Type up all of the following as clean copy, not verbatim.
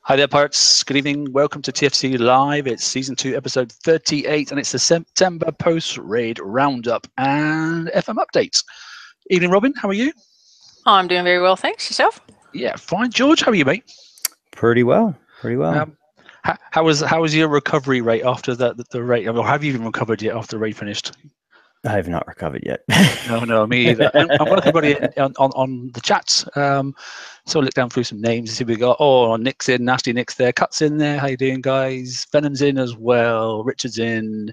Hi there, pirates. Good evening. Welcome to TFC Live. It's season 2, episode 38, and it's the September post-raid roundup and FM updates. Evening, Robin. How are you? I'm doing very well, thanks. Yourself? Yeah, fine. George, how are you, mate? Pretty well. Pretty well. How was your recovery rate after the raid? Or have you even recovered yet after the raid finished? I have not recovered yet. No, me either. And welcome everybody on the chats. So look down through some names. See, we got Nick's in, Nasty Nick's there, Cut's in there. How you doing, guys? Venom's in as well. Richard's in.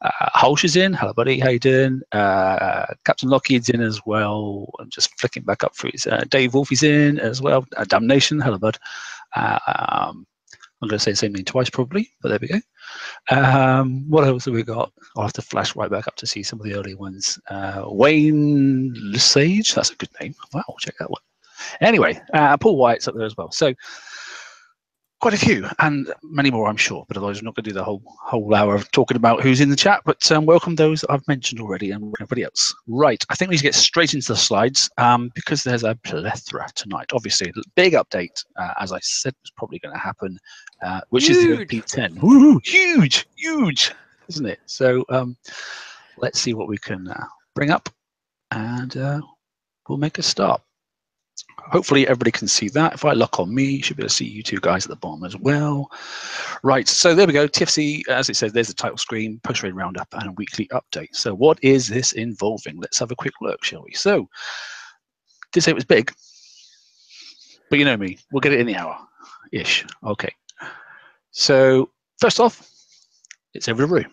Hulsh is in. Hello, buddy. How you doing? Captain Lockheed's in as well. I'm just flicking back up through. Dave Wolfie's in as well. Damnation. Hello, bud. I'm going to say the same thing twice probably, but there we go. What else have we got? I'll have to flash right back up to see some of the early ones. Wayne Lesage, that's a good name. Wow, check that one. Anyway, Paul White's up there as well. So quite a few, and many more, I'm sure. But otherwise, we're not going to do the whole hour of talking about who's in the chat. But welcome those that I've mentioned already and everybody else. Right, I think we should get straight into the slides because there's a plethora tonight. Obviously, big update, as I said, was probably going to happen, which is the EP10. Woo, huge, isn't it? So let's see what we can bring up, and we'll make a start. Hopefully everybody can see that. If I lock on me, you should be able to see you two guys at the bottom as well. Right, so there we go. TFC, as it says, there's the title screen, post-raid roundup, and a weekly update. So what is this involving? Let's have a quick look, shall we? So, did say it was big, but you know me, we'll get it in the hour-ish. Okay. So, first off, it's over to Roo.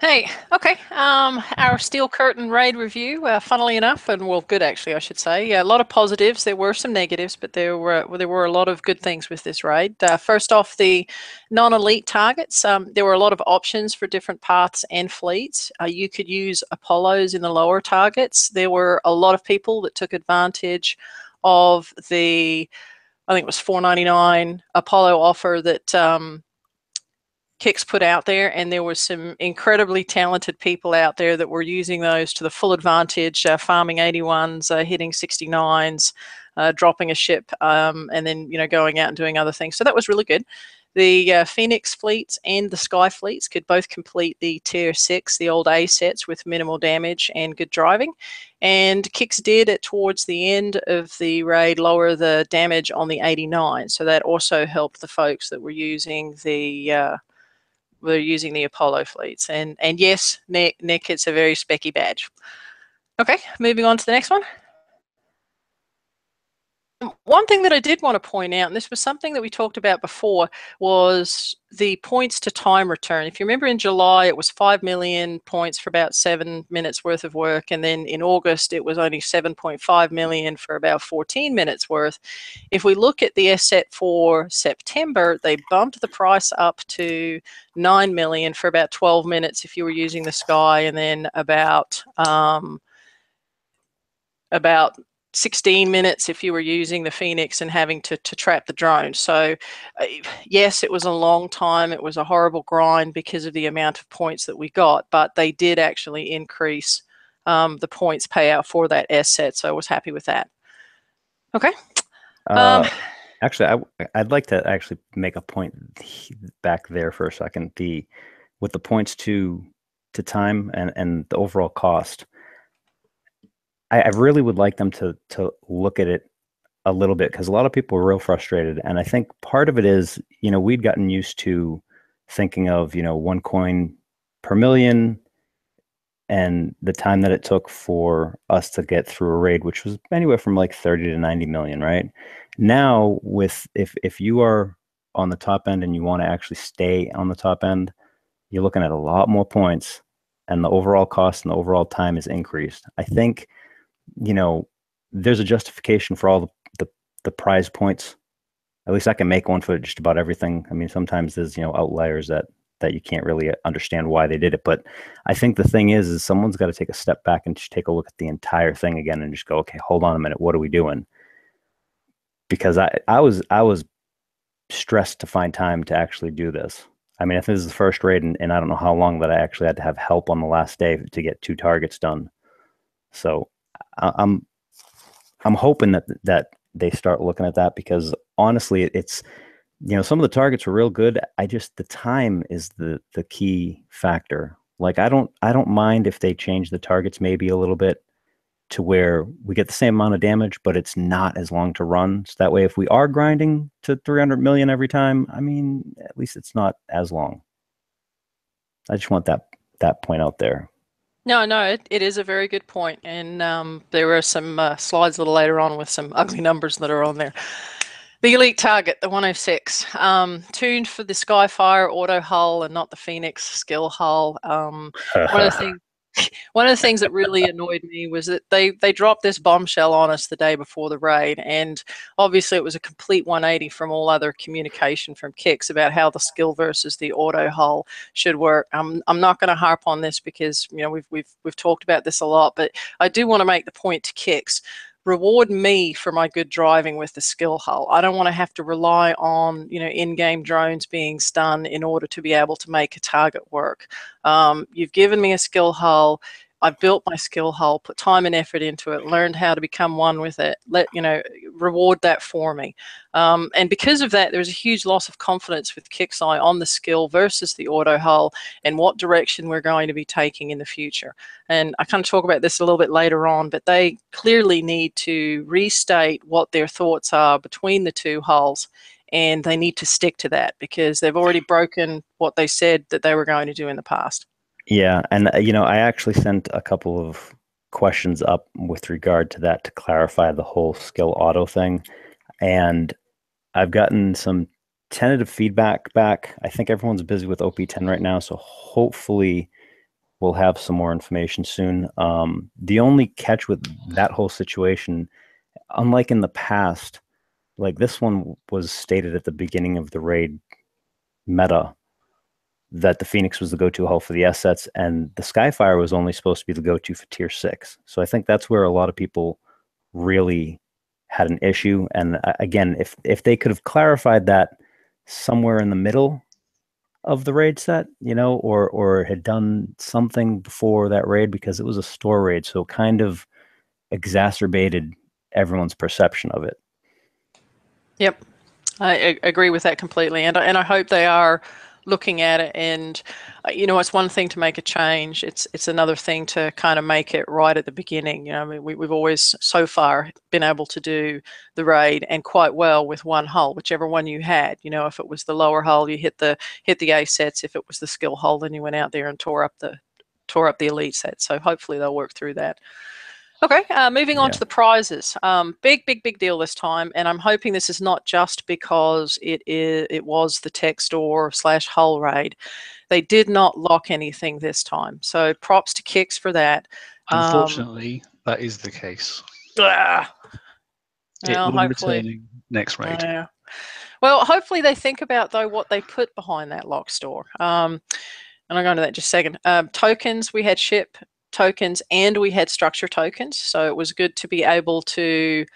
Hey, okay. Our Steel Curtain raid review, funnily enough, and well, good actually, I should say. Yeah, a lot of positives. There were some negatives, but there were a lot of good things with this raid. First off, the non-elite targets. There were a lot of options for different paths and fleets. You could use Apollos in the lower targets. There were a lot of people that took advantage of the, I think it was $4.99 Apollo offer that Kix put out there, and there were some incredibly talented people out there that were using those to the full advantage, farming 81s, hitting 69s, dropping a ship, and then going out and doing other things. So that was really good. The Phoenix fleets and the Sky fleets could both complete the Tier 6, the old A sets, with minimal damage and good driving. And Kix did, towards the end of the raid, lower the damage on the 89. So that also helped the folks that were using the Apollo fleets. And yes, Nick, it's a very specky badge. Okay, moving on to the next one. One thing that I did want to point out, and this was something that we talked about before, was the points to time return. If you remember, in July, it was 5 million points for about 7 minutes worth of work. And then in August, it was only 7.5 million for about 14 minutes worth. If we look at the S set for September, they bumped the price up to 9 million for about 12 minutes if you were using the Sky, and then about 16 minutes if you were using the Phoenix and having to trap the drone. So yes, it was a long time. It was a horrible grind because of the amount of points that we got, but they did actually increase the points payout for that S set. So I was happy with that. Okay. Actually, I'd like to actually make a point back there for a second. With the points to time and the overall cost, I really would like them to look at it a little bit, because a lot of people are real frustrated. And I think part of it is, we'd gotten used to thinking of, 1 coin per million and the time that it took for us to get through a raid, which was anywhere from like 30 to 90 million, right? Now, if you are on the top end and you want to actually stay on the top end, you're looking at a lot more points, and the overall cost and the overall time is increased. I think, there's a justification for all the prize points. At least I can make one for just about everything. I mean, sometimes there's, outliers that you can't really understand why they did it. But I think the thing is someone's got to take a step back and just take a look at the entire thing again and just go, okay, hold on a minute. What are we doing? Because I was stressed to find time to actually do this. I mean, if this is the first raid, and I don't know how long that I actually had to have help on the last day to get 2 targets done. So I'm hoping that they start looking at that, because honestly, it's, you know, some of the targets were real good. The time is the key factor. Like, I don't mind if they change the targets maybe a little bit to where we get the same amount of damage, but it's not as long to run. So that way, if we are grinding to 300 million every time, I mean, at least it's not as long. I just want that point out there. No, it is a very good point. And there are some slides a little later on with some ugly numbers that are on there. The elite target, the 106, tuned for the Skyfire auto hull and not the Phoenix skill hull. One of the things that really annoyed me was that they dropped this bombshell on us the day before the raid, and obviously it was a complete 180 from all other communication from Kix about how the skill versus the auto hull should work. I'm not going to harp on this because, you know, we've talked about this a lot, but I do want to make the point to Kix. Reward me for my good driving with the skill hull. I don't want to have to rely on, you know, in-game drones being stunned in order to be able to make a target work. You've given me a skill hull. I built my skill hull, put time and effort into it, learned how to become one with it. Reward that for me. And because of that, there was a huge loss of confidence with Kixeye on the skill versus the auto hull and what direction we're going to be taking in the future. And I kind of talk about this a little bit later on, but they clearly need to restate what their thoughts are between the two hulls, and they need to stick to that because they've already broken what they said that they were going to do in the past. Yeah, and you know, I actually sent a couple of questions up with regard to that to clarify the whole skill auto thing, and I've gotten some tentative feedback back. I think everyone's busy with OP10 right now, so hopefully we'll have some more information soon. The only catch with that whole situation, unlike in the past, like this one was stated at the beginning of the raid meta that the Phoenix was the go-to hull for the S sets, and the Skyfire was only supposed to be the go-to for tier 6. So I think that's where a lot of people really had an issue. And again, if they could have clarified that somewhere in the middle of the raid set, you know, or had done something before that raid, because it was a store raid, so it kind of exacerbated everyone's perception of it. Yep, I agree with that completely, and I hope they are looking at it. And you know, it's one thing to make a change; it's another thing to kind of make it right at the beginning. You know, I mean, we've always so far been able to do the raid and quite well with one hull, whichever one you had. You know, if it was the lower hull, you hit the A sets. If it was the skill hull, then you went out there and tore up the elite set. So hopefully they'll work through that. Okay, moving on to the prizes. Big deal this time, and I'm hoping this is not just because it was the tech store / hull raid. They did not lock anything this time, so props to Kix for that. Unfortunately, that is the case. It will be returning next raid. Well, hopefully they think about, though, what they put behind that lock store. And I'll go into that in just a second. Tokens, we had ship tokens and we had structure tokens, so it was good to be able to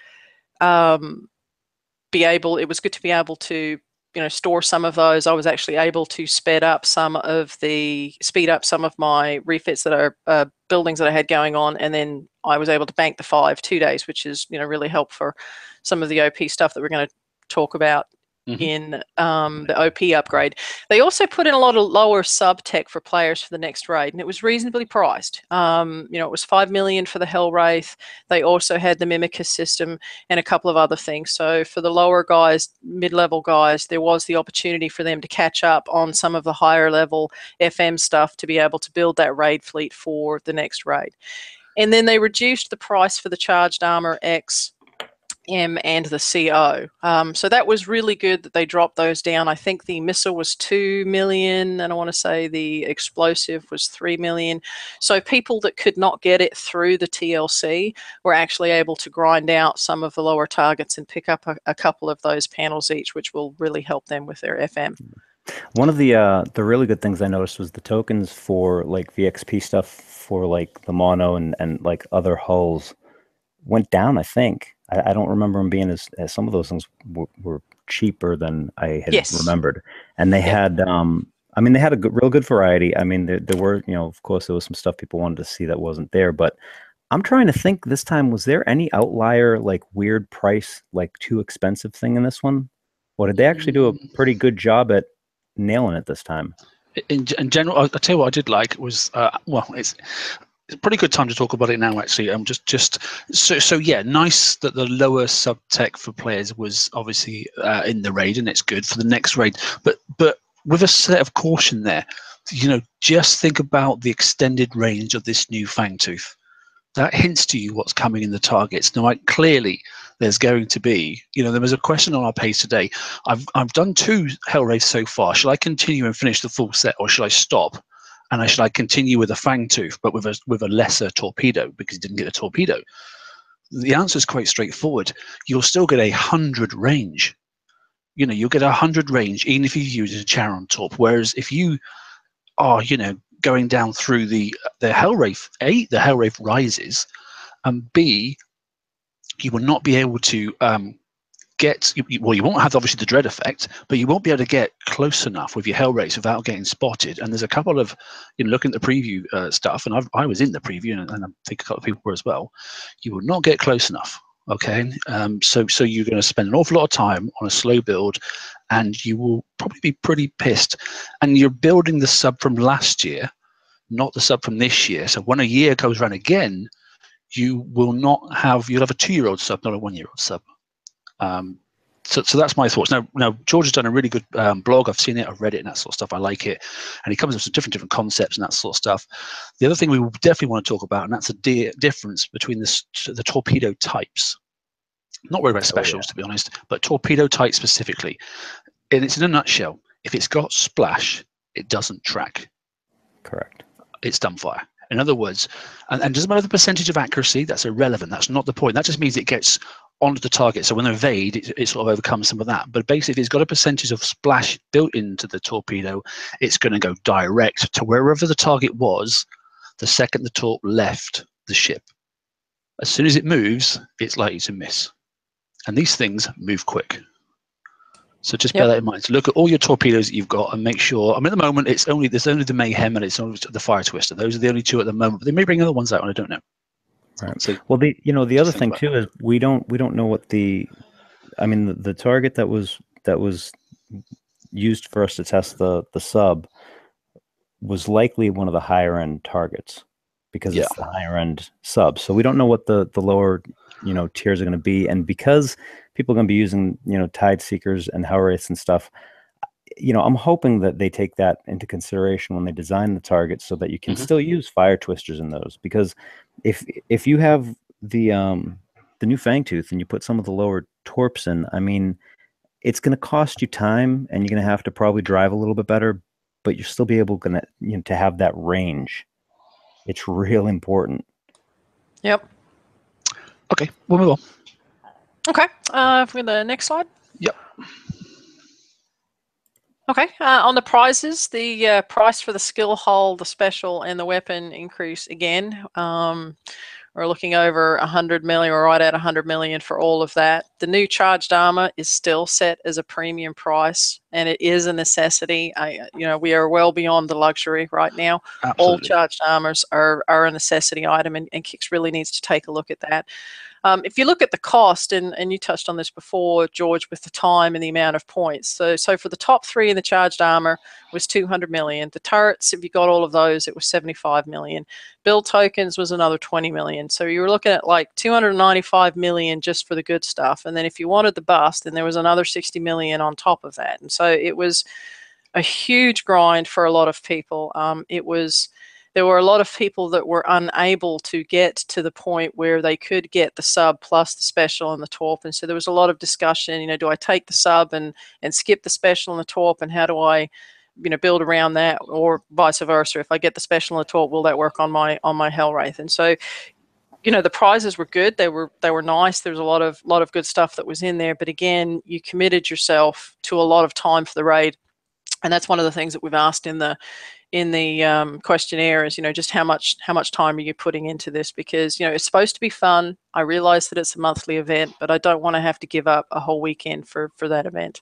store some of those. I was actually able to speed up some of my refits that are buildings that I had going on, and then I was able to bank the 2 days, which is, you know, really help for some of the OP stuff that we're going to talk about in the OP upgrade. They also put in a lot of lower sub tech for players for the next raid, and it was reasonably priced. You know, it was 5 million for the Hellwraith. They also had the Mimicus system and a couple of other things. So for the lower guys, mid-level guys, there was the opportunity for them to catch up on some of the higher level FM stuff to be able to build that raid fleet for the next raid. And then they reduced the price for the Charged Armor X, M, and the CO. So that was really good that they dropped those down. I think the missile was 2 million, and I want to say the explosive was 3 million. So people that could not get it through the TLC were actually able to grind out some of the lower targets and pick up a couple of those panels each, which will really help them with their FM. One of the really good things I noticed was the tokens for like VXP stuff for like the mono and like other hulls went down, I think. I don't remember them being as some of those things were cheaper than I had remembered. And they had, I mean, they had a real good variety. I mean, there were, you know, of course, there was some stuff people wanted to see that wasn't there. But I'm trying to think this time, was there any outlier, like weird price, like too expensive thing in this one? Well, did they actually do a pretty good job at nailing it this time? In general, I'll tell you what I did like was, well, it's a pretty good time to talk about it now, actually. So yeah, nice that the lower sub tech for players was obviously in the raid, and it's good for the next raid. But with a set of caution there, just think about the extended range of this new Fangtooth. That hints to you what's coming in the targets. Now, clearly, there's going to be, there was a question on our page today. I've done 2 Hellrays so far. Should I continue and finish the full set, or should I stop? And should I continue with a Fangtooth, but with a lesser torpedo, because you didn't get a torpedo? The answer is quite straightforward. You'll still get 100 range. You'll get 100 range, even if you use a Charon torp. Whereas if you are, going down through the Hellwraith, A, the Hellwraith rises, and B, you will not be able to you won't have obviously the dread effect, but you won't be able to get close enough with your Hellwraiths without getting spotted. And there's a couple of, looking at the preview stuff, and I was in the preview, and I think a couple of people were as well. You will not get close enough. Okay, so you're going to spend an awful lot of time on a slow build, and you will probably be pretty pissed. And you're building the sub from last year, not the sub from this year. So when a year goes around again, you'll have a 2-year-old sub, not a 1-year-old sub. So that's my thoughts. Now George has done a really good blog. I've seen it, I've read it, and that sort of stuff. I like it, and he comes up with some different concepts and that sort of stuff. The other thing we will definitely want to talk about, and that's the difference between the torpedo types. Not worried about specials, to be honest, but torpedo type specifically. And it's in a nutshell. If it's got splash, it doesn't track. Correct. It's dumbfire. In other words, and doesn't matter the percentage of accuracy, that's irrelevant. That's not the point. That just means it gets onto the target. So when they evade, it sort of overcomes some of that. But basically, if it's got a percentage of splash built into the torpedo, it's going to go direct to wherever the target was the second the torp left the ship. As soon as it moves, it's likely to miss. And these things move quick. So just bear that in mind. So look at all your torpedoes that you've got and make sure. I mean, at the moment, there's only the Mayhem and it's only the Fire Twister. Those are the only 2 at the moment. But they may bring other ones out, and I don't know. Right. So, well, the other thing too is we don't know what the target that was used for us to test the sub was likely one of the higher end targets because it's the higher end sub. So we don't know what the lower tiers are going to be, and because people are going to be using Tide Seekers and Hellwraiths and stuff, I'm hoping that they take that into consideration when they design the targets, so that you can still use Fire Twisters in those. Because if you have the new Fangtooth and you put some of the lower torps in, I mean, it's going to cost you time, and you're going to have to probably drive a little bit better, but you'll still be able to have that range. It's real important. Yep. Okay, we'll move on. Okay, for the next slide. Yep. Okay, on the prizes, the price for the skill hull, the special, and the weapon increase again. We're looking over 100 million, or right at 100 million for all of that. The new charged armor is still set as a premium price, and it is a necessity. We are well beyond the luxury right now. Absolutely. All charged armors are a necessity item, and Kix really needs to take a look at that. If you look at the cost, and you touched on this before, George, with the time and the amount of points. So for the top 3 in the charged armor was 200 million. The turrets, if you got all of those, it was 75 million. Build tokens was another 20 million. So you were looking at like 295 million just for the good stuff. And then if you wanted the bust, then there was another 60 million on top of that. And so it was a huge grind for a lot of people. There were a lot of people that were unable to get to the point where they could get the sub plus the special and the torp. And so there was a lot of discussion, do I take the sub and skip the special and the torp, and how do I, build around that, or vice versa? If I get the special and the torp, will that work on my Hellwraith? And so, the prizes were good. They were nice. There was a lot of good stuff that was in there. But again, you committed yourself to a lot of time for the raid. And that's one of the things that we've asked in the questionnaire is, just how much time are you putting into this? Because, it's supposed to be fun. I realize that it's a monthly event, but I don't want to have to give up a whole weekend for that event.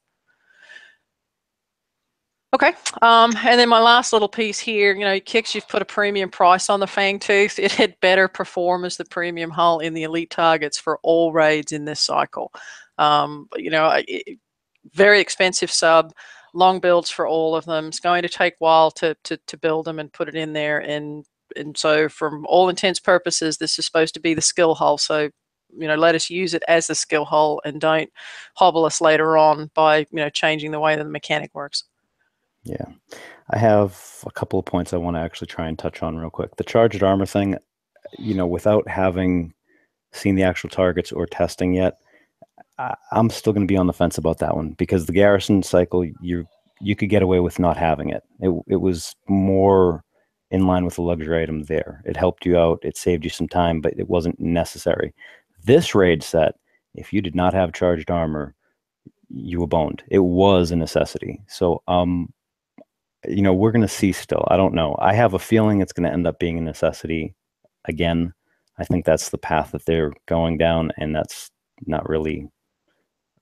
Okay, and then my last little piece here, Kix, you've put a premium price on the Fangtooth. It had better perform as the premium hull in the elite targets for all raids in this cycle. very expensive sub, long builds for all of them. It's going to take a while to build them and put it in there. And so from all intents purposes, this is supposed to be the skill hull. So, let us use it as the skill hull and don't hobble us later on by, changing the way that the mechanic works. Yeah. I have a couple of points I want to actually try and touch on real quick. The charged armor thing, without having seen the actual targets or testing yet, I'm still going to be on the fence about that one, because the garrison cycle, you could get away with not having it. It was more in line with the luxury item there. It helped you out. It saved you some time, but it wasn't necessary. This raid set, if you did not have charged armor, you were boned. It was a necessity. So, we're going to see still. I don't know. I have a feeling it's going to end up being a necessity again. I think that's the path that they're going down, and that's not really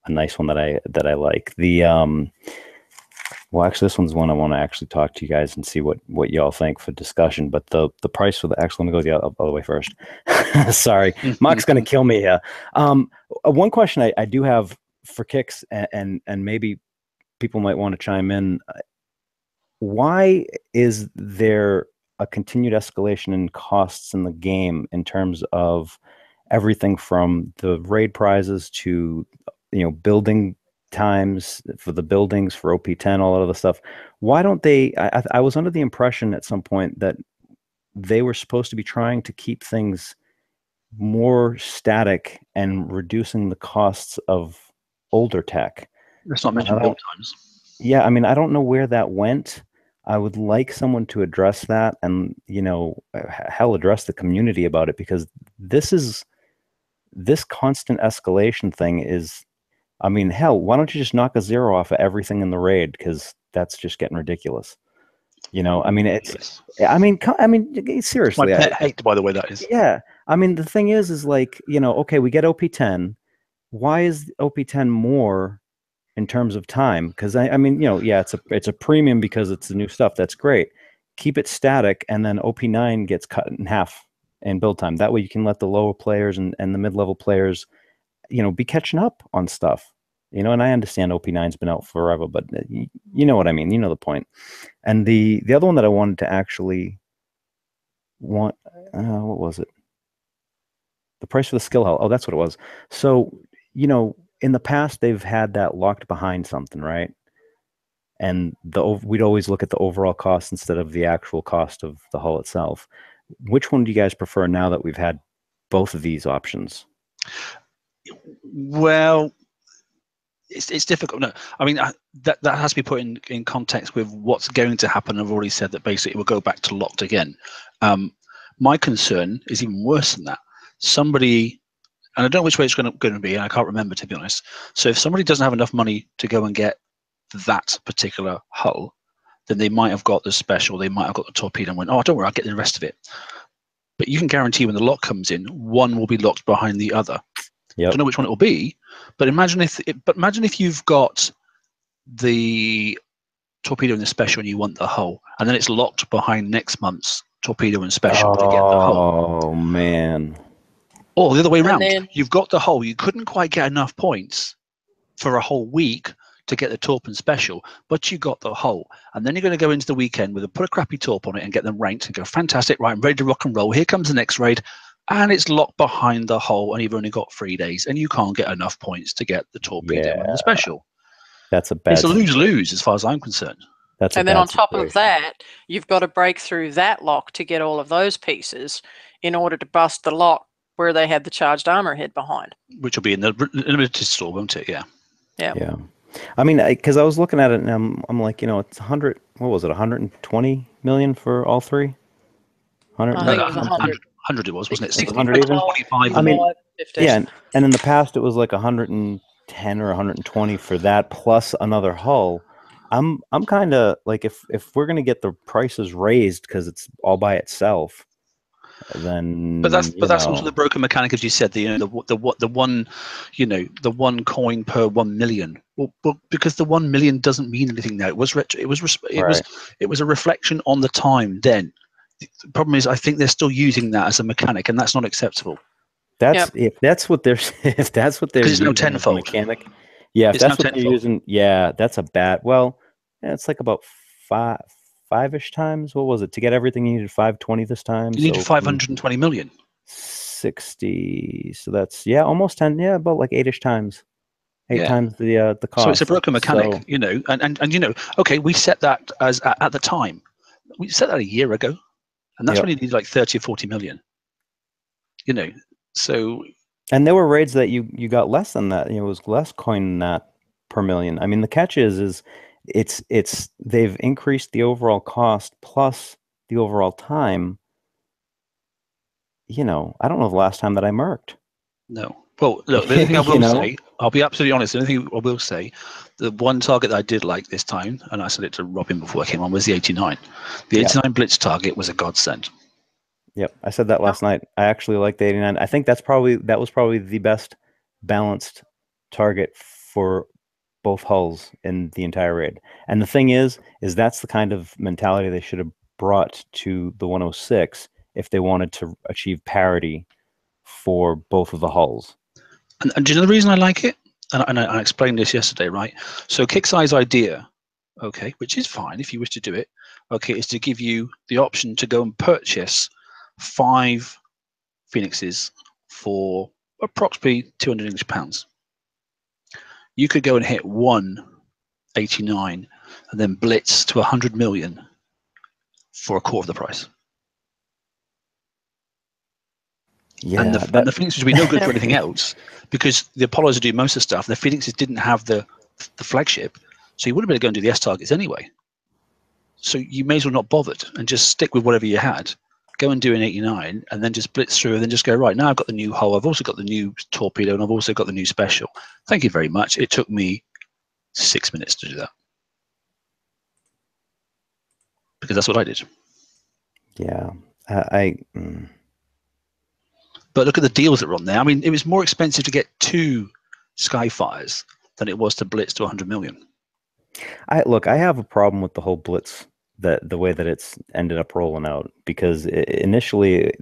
a nice one that I like. Well, actually, this one's one I want to actually talk to you guys and see what y'all think for discussion. But the price for the, actually, let me go the other way first. Sorry, Mark's going to kill me here. One question I do have for kicks, and maybe people might want to chime in. Why is there a continued escalation in costs in the game in terms of everything from the raid prizes to, building times for the buildings, for OP10, all that other stuff? Why don't they, I was under the impression at some point that they were supposed to be trying to keep things more static and reducing the costs of older tech. Let's not mention build times. Yeah, I mean, I don't know where that went. I would like someone to address that and, hell, address the community about it, because this constant escalation thing is, I mean, hell, why don't you just knock a 0 off of everything in the raid? Because that's just getting ridiculous. I mean, it's, I mean, seriously. My pet hate, by the way, that is. Yeah. I mean, the thing is like, okay, we get OP10. Why is OP10 more in terms of time? Because I mean, yeah, it's a premium because it's the new stuff. That's great. Keep it static, and then OP9 gets cut in half in build time. That way you can let the lower players and the mid-level players, be catching up on stuff. And I understand OP9's been out forever, but you know what I mean. You know the point. And the other one that I wanted to actually what was it? The price for the skill hull. Oh, that's what it was. So, in the past, they've had that locked behind something, right? And we'd always look at the overall cost instead of the actual cost of the hull itself. Which one do you guys prefer now that we've had both of these options? Well, it's difficult. No, I mean, that has to be put in context with what's going to happen. I've already said that basically it will go back to locked again. My concern is even worse than that. Somebody, and I don't know which way it's going to be, and I can't remember, to be honest. So if somebody doesn't have enough money to go and get that particular hull, then they might have got the special, they might have got the torpedo and went, oh, don't worry, I'll get the rest of it. But you can guarantee when the lock comes in, one will be locked behind the other. Yep. I don't know which one it will be, but imagine if you've got the torpedo and the special and you want the hull, and then it's locked behind next month's torpedo and special to get the hull. Oh, man. Or the other way around. You've got the hull. You couldn't quite get enough points for a whole week to get the torp and special, but you got the hull. And then you're going to go into the weekend with put a crappy torp on it and get them ranked and go, fantastic, right, I'm ready to rock and roll. Here comes the next raid. And it's locked behind the hull, and you've only got 3 days, and you can't get enough points to get the torpedo and the special. That's a bad. It's a lose-lose as far as I'm concerned. And then on top of that, you've got to break through that lock to get all of those pieces in order to bust the lock where they had the charged armor hid behind. Which will be in the limited store, won't it? Yeah. Yeah. Yeah. I mean, because I was looking at it, and I'm like, it's 100. What was it? 120 million for all three. 100. I think it was 100. 100 it was, wasn't it? 100 even? 25. I mean, yeah, and in the past it was like 110 or 120 for that plus another hull. I'm kind of like, if we're gonna get the prices raised because it's all by itself, then. But that's also the broken mechanic, as you said. The one coin per 1 million. Well, because the 1 million doesn't mean anything now. It was a reflection on the time then. The problem is, I think they're still using that as a mechanic, and that's not acceptable. If that's what they're using no tenfold mechanic, Yeah, if It's now that's what they're tenfold. using, yeah, that's a bad. Well, yeah, it's like about five-ish times. What was it to get everything you needed? 520 this time. You needed So from 520 million. 60. So that's yeah, almost 10. Yeah, about like 8-ish times. Eight Yeah. times the cost. So it's a broken mechanic, So, you know, and you know, okay, we set that as at the time, we set that a year ago, and that's yep. when you need like 30 or 40 million, you know. So And there were raids that you got less than that. It was less coin than that per million. I mean, the catch is it's they've increased the overall cost plus the overall time. You know, I don't know the last time that I merked. no. Well, look, the only thing I will You know? say, I'll be absolutely honest. The only thing I will say, the one target that I did like this time, and I said it to Robin before I came on, was the 89. The Yeah. 89 blitz target was a godsend. Yep, I said that last night. I actually like the 89. I think that was probably the best balanced target for both hulls in the entire raid. And the thing is that's the kind of mentality they should have brought to the 106 if they wanted to achieve parity for both of the hulls. And do you know the reason I like it? And I explained this yesterday, right? So Kicksai's idea, okay, which is fine if you wish to do it, okay, is to give you the option to go and purchase 5 Phoenixes for approximately 200 English pounds. You could go and hit 189 and then blitz to 100 million for a quarter of the price. Yeah, and the Phoenixes would be no good for anything else because the Apollos would do most of the stuff. The Phoenixes didn't have the flagship, so you would have been able to go and do the S targets anyway. So you may as well not bother and just stick with whatever you had. Go and do an 89 and then just blitz through and then just go, right, now I've got the new hull, I've also got the new torpedo, and I've also got the new special. Thank you very much. It took me 6 minutes to do that. Because that's what I did. Yeah. But look at the deals that were on there. I mean, it was more expensive to get 2 Skyfires than it was to blitz to 100 million. I have a problem with the whole blitz, the way that it's ended up rolling out, because initially,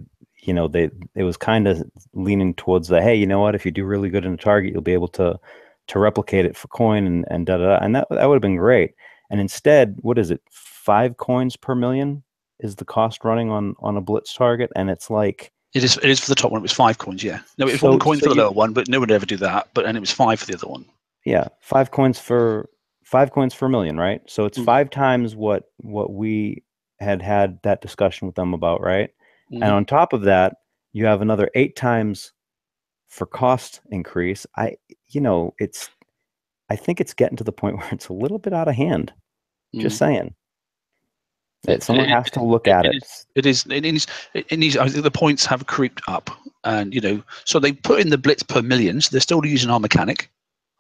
you know, it was kind of leaning towards the, hey, you know what, if you do really good in a target, you'll be able to replicate it for coin and da da da, and that would have been great. And instead, what is it, 5 coins per million is the cost running on a blitz target, and it's like it is for the top one. It was 5 coins, yeah. No, it was 1 coin for the lower one, but no one would ever do that. And it was 5 for the other one. Yeah, 5 coins for a million, right? So it's 5 times what we had that discussion with them about, right? And on top of that, you have another 8 times for cost increase. I think it's getting to the point where it's a little bit out of hand. Just saying. Someone has to look at it. It needs. I think the points have creeped up, and you know, so they put in the blitz per million. So they're still using our mechanic,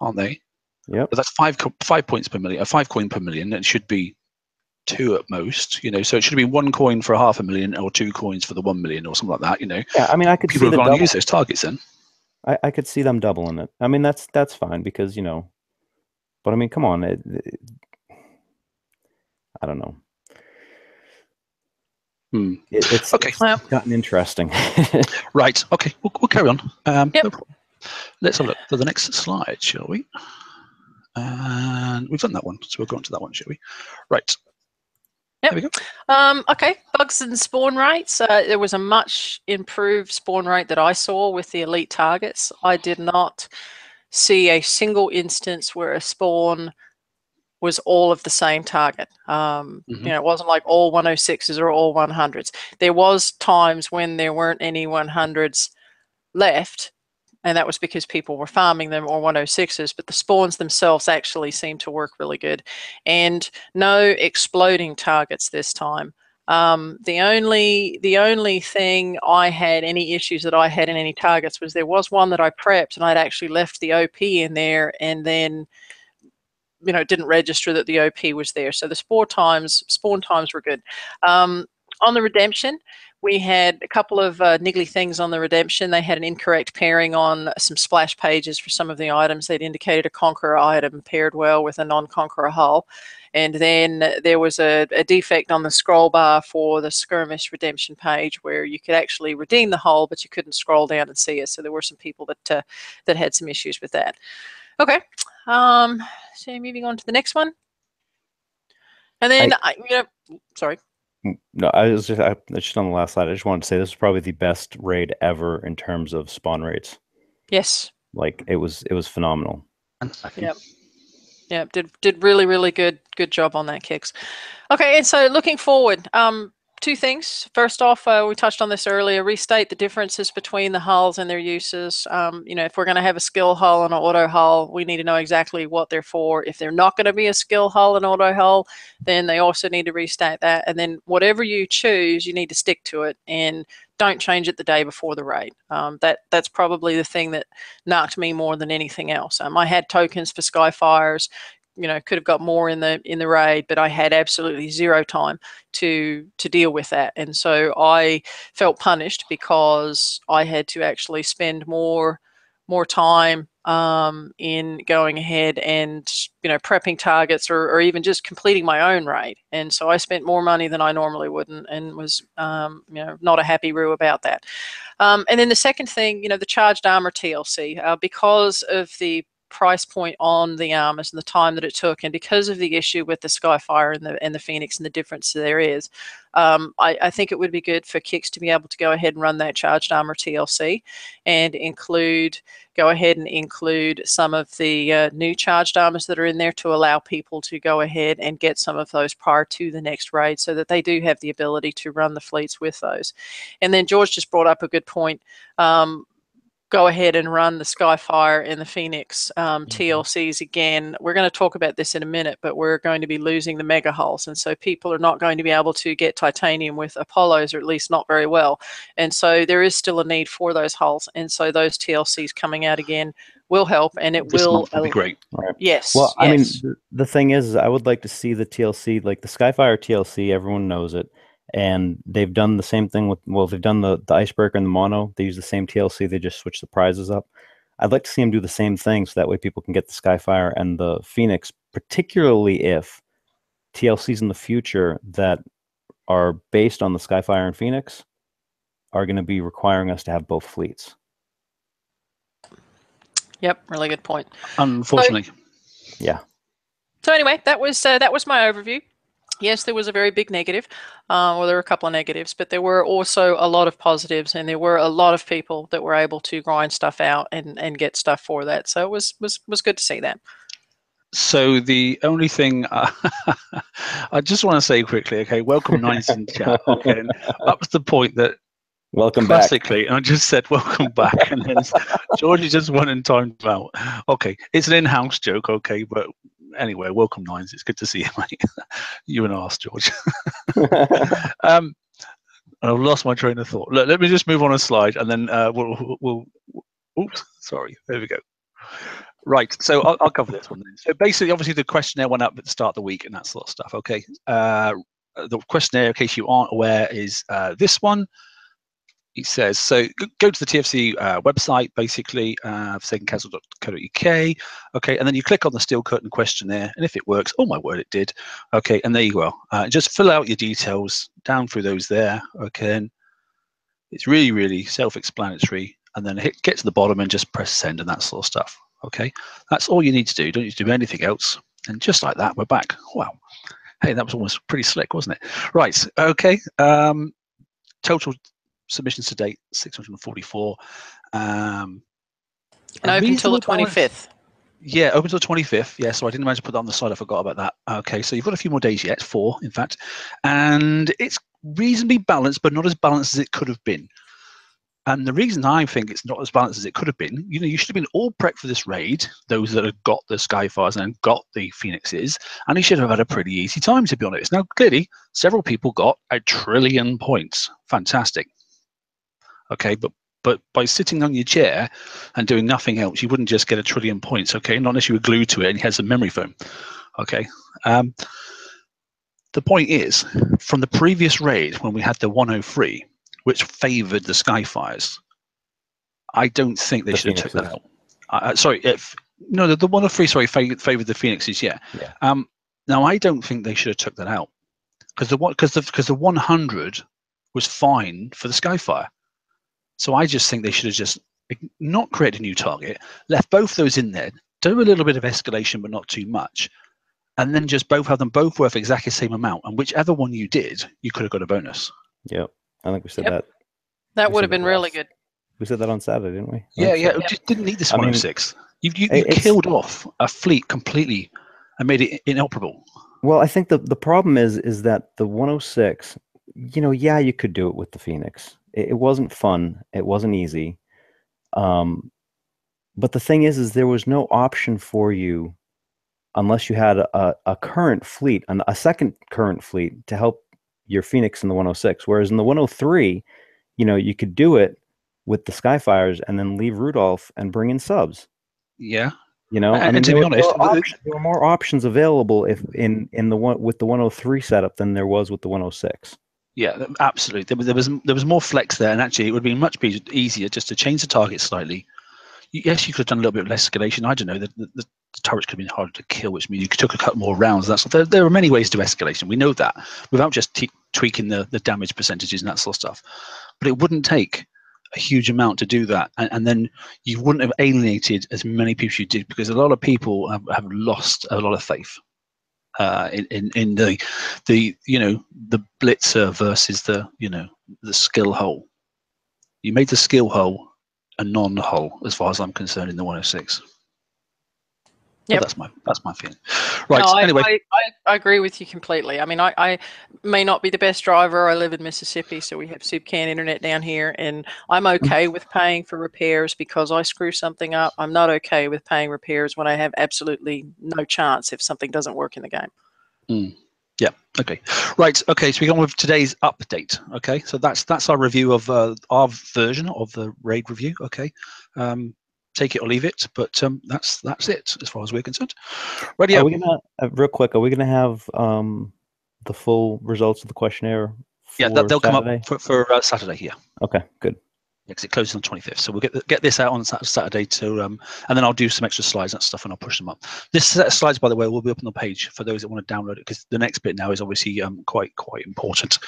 aren't they? Yep. But that's 5 points per million, 5 coin per million. It should be 2 at most. You know, so it should be 1 coin for 500,000 or 2 coins for the 1 million or something like that. You know. Yeah, I mean, I could people see are going to use those targets then. I could see them doubling it. I mean, that's fine because, you know, but I mean, come on, I don't know. It's okay. gotten interesting. Right. Okay. We'll carry on. Yep. No problem. Let's have a look for the next slide, shall we? And we've done that one, so we'll go on to that one, shall we? Right. Yep. There we go. Okay. Bugs and spawn rates. There was a much improved spawn rate that I saw with the elite targets. I did not see a single instance where a spawn was all of the same target. You know, it wasn't like all 106s or all 100s. There was times when there weren't any 100s left, and that was because people were farming them, or 106s, but the spawns themselves actually seemed to work really good. And no exploding targets this time. The only thing I had any issues that I had in any targets was there was one that I prepped and I'd actually left the OP in there, and then, you know, didn't register that the OP was there. So the spawn times were good. On the redemption, we had a couple of niggly things on the redemption. They had an incorrect pairing on some splash pages for some of the items. They'd indicated a Conqueror item paired well with a non-Conqueror hull. And then there was a defect on the scroll bar for the skirmish redemption page where you could actually redeem the hull, but you couldn't scroll down and see it. So there were some people that had some issues with that. Okay. So moving on to the next one. And then, sorry. No, I was just on the last slide. I just wanted to say this is probably the best raid ever in terms of spawn rates. Yes. Like it was phenomenal. Yep. Yeah, did really good job on that, Kix. Okay, and so looking forward, two things. First off, we touched on this earlier, restate the differences between the hulls and their uses. If we're going to have a skill hull and an auto hull, we need to know exactly what they're for. If they're not going to be a skill hull and auto hull, then they also need to restate that. And then whatever you choose, you need to stick to it and don't change it the day before the raid. That's probably the thing that knocked me more than anything else. I had tokens for Skyfires. Could have got more in the raid, but I had absolutely zero time to deal with that, and so I felt punished because I had to actually spend more time in going ahead and prepping targets or even just completing my own raid. And so I spent more money than I normally would, and was not a happy roo about that. And then the second thing, the charged armor TLC, because of the price point on the armors and the time that it took, and because of the issue with the Skyfire and the Phoenix and the difference there is, I think it would be good for Kix to be able to go ahead and run that charged armor TLC and go ahead and include some of the new charged armors that are in there to allow people to go ahead and get some of those prior to the next raid, so that they do have the ability to run the fleets with those. And then George just brought up a good point. Go ahead and run the Skyfire and the Phoenix TLCs again. We're going to talk about this in a minute, but we're going to be losing the mega hulls, and so people are not going to be able to get titanium with Apollos, or at least not very well. And so there is still a need for those hulls, and so those TLCs coming out again will help, and it this will month will be great. Right. Yes. Well, yes. I mean, the thing is, I would like to see the TLC, like the Skyfire TLC. Everyone knows it. And they've done the same thing with, they've done the icebreaker and the mono. They use the same TLC. They just switch the prizes up. I'd like to see them do the same thing, so that way people can get the Skyfire and the Phoenix, particularly if TLCs in the future that are based on the Skyfire and Phoenix are going to be requiring us to have both fleets. Yep, really good point. Unfortunately. Yeah. So anyway, that was my overview. Yes, there was a very big negative. Well, there were a couple of negatives, but there were also a lot of positives, and there were a lot of people that were able to grind stuff out and get stuff for that. So it was good to see that. So the only thing I just want to say quickly, okay, welcome Nines in chat. Okay, and up to the point that welcome classically, back. I just said welcome back, and then Georgie just went and timed out. Okay, it's an in-house joke, okay, but anyway, welcome Nines. It's good to see you, mate. You and us, George. I've lost my train of thought. Look, let me just move on a slide, and then we'll oops, sorry. There we go. Right, so I'll cover this one then. So basically, obviously, the questionnaire went up at the start of the week and that sort of stuff. Okay, the questionnaire, in case you aren't aware, is this one. It says, so go to the TFC website, basically, forsakencastle.co.uk, okay, and then you click on the Steel Curtain questionnaire, and if it works, oh my word, it did, okay, and there you go. Just fill out your details, down through those there, okay, and it's really, really self-explanatory, and then get to the bottom and just press send and that sort of stuff, okay? That's all you need to do. You don't need to do anything else, and just like that, we're back. Wow. Hey, that was almost pretty slick, wasn't it? Right, okay, total submissions to date 644 and open until the 25th. Yeah, open until the 25th. Yeah, so I didn't manage to put that on the side. I forgot about that. Okay, so you've got a few more days yet, 4 in fact, and it's reasonably balanced, but not as balanced as it could have been. And the reason I think it's not as balanced as it could have been, you should have been all prepped for this raid, those that have got the Skyfires and got the Phoenixes, and you should have had a pretty easy time, to be honest. Now, clearly, several people got 1 trillion points. Fantastic. Okay, but by sitting on your chair and doing nothing else, you wouldn't just get 1 trillion points, okay? Not unless you were glued to it and you had some memory foam, okay? The point is, from the previous raid, when we had the 103, which favoured the Skyfires, I don't think they should have took that out. Sorry, no, the 103, sorry, favoured the Phoenixes, yeah. Now, I don't think they should have took that out, because the 100 was fine for the Skyfire. So I just think they should have just not created a new target, left both those in there, do a little bit of escalation, but not too much, and then just have them both worth exactly the same amount. And whichever one you did, you could have got a bonus. Yep. I think we said Yep. that. That We would said have been that really last- good. We said that on Saturday, didn't we? I Yeah, think so. it just didn't need this I mean, 106. You it's- killed off a fleet completely and made it inoperable. Well, I think the problem is that the 106, yeah, you could do it with the Phoenix. It wasn't fun. It wasn't easy. But the thing is there was no option for you unless you had a current fleet, a second current fleet to help your Phoenix in the 106. Whereas in the 103, you could do it with the Skyfires and then leave Rudolph and bring in subs. Yeah. I mean, and to be honest, there were more options available with the 103 setup than there was with the 106. Yeah, absolutely. There was more flex there, and actually, it would be much easier just to change the target slightly. Yes, you could have done a little bit of less escalation. I don't know. The turrets could have been harder to kill, which means you took a couple more rounds. There are many ways to escalation. We know that without just tweaking the damage percentages and that sort of stuff. But it wouldn't take a huge amount to do that, and then you wouldn't have alienated as many people as you did, because a lot of people have lost a lot of faith in the blitzer versus the skill hole. You made the skill hole a non-hole, as far as I'm concerned, in the 106. Yep. But that's my feeling. Right. No, anyway, I agree with you completely. I mean, I may not be the best driver. I live in Mississippi, so we have SubCan internet down here, and I'm okay with paying for repairs because I screw something up. I'm not okay with paying repairs when I have absolutely no chance if something doesn't work in the game. Yeah. Okay. Right. Okay. So we go on with today's update. Okay. So that's our review of our version of the raid review. Okay. Take it or leave it, but that's it as far as we're concerned. Ready? Are we gonna real quick? Are we gonna have the full results of the questionnaire? Yeah, they'll Saturday? come up for Saturday. Yeah. Okay. Good. Because it closes on 25th, so we'll get this out on Saturday and then I'll do some extra slides and stuff, and I'll push them up. This set of slides, by the way, will be up on the page for those that want to download it, because the next bit now is obviously quite important,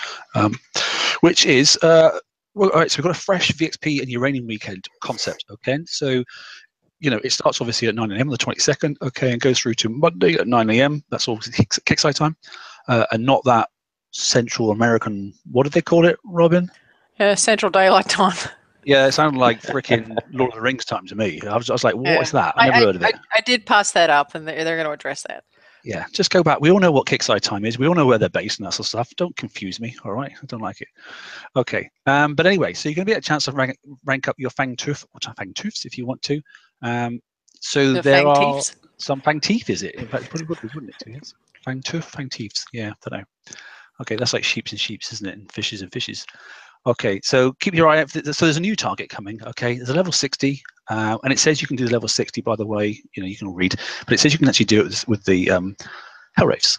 which is all right. So we've got a fresh VXP and uranium weekend concept. Okay, so it starts obviously at 9 a.m. on the 22nd. Okay, and goes through to Monday at 9 a.m. That's obviously kickside time, and not that Central American. What did they call it, Robin? Central Daylight Time. Yeah, it sounded like freaking Lord of the Rings time to me. I was like, what is that? I never heard of it. I did pass that up, and they're going to address that. Yeah, just go back. We all know what kickside time is. We all know where they're based and that sort of stuff. Don't confuse me, all right? I don't like it. Okay, but anyway, so you're going to get a chance to rank up your Fang Toofs if you want to. So there are some Fang Teeth, is it? In fact, it probably would be, wouldn't it? Yes. Fang Teeths. Yeah, I don't know. Okay, that's like sheeps and sheeps, isn't it? And fishes and fishes. Okay, so keep your eye out. So there's a new target coming. Okay, there's a level 60, and it says you can do the level 60. By the way, you can read, but it says you can actually do it with the Hell Wraiths.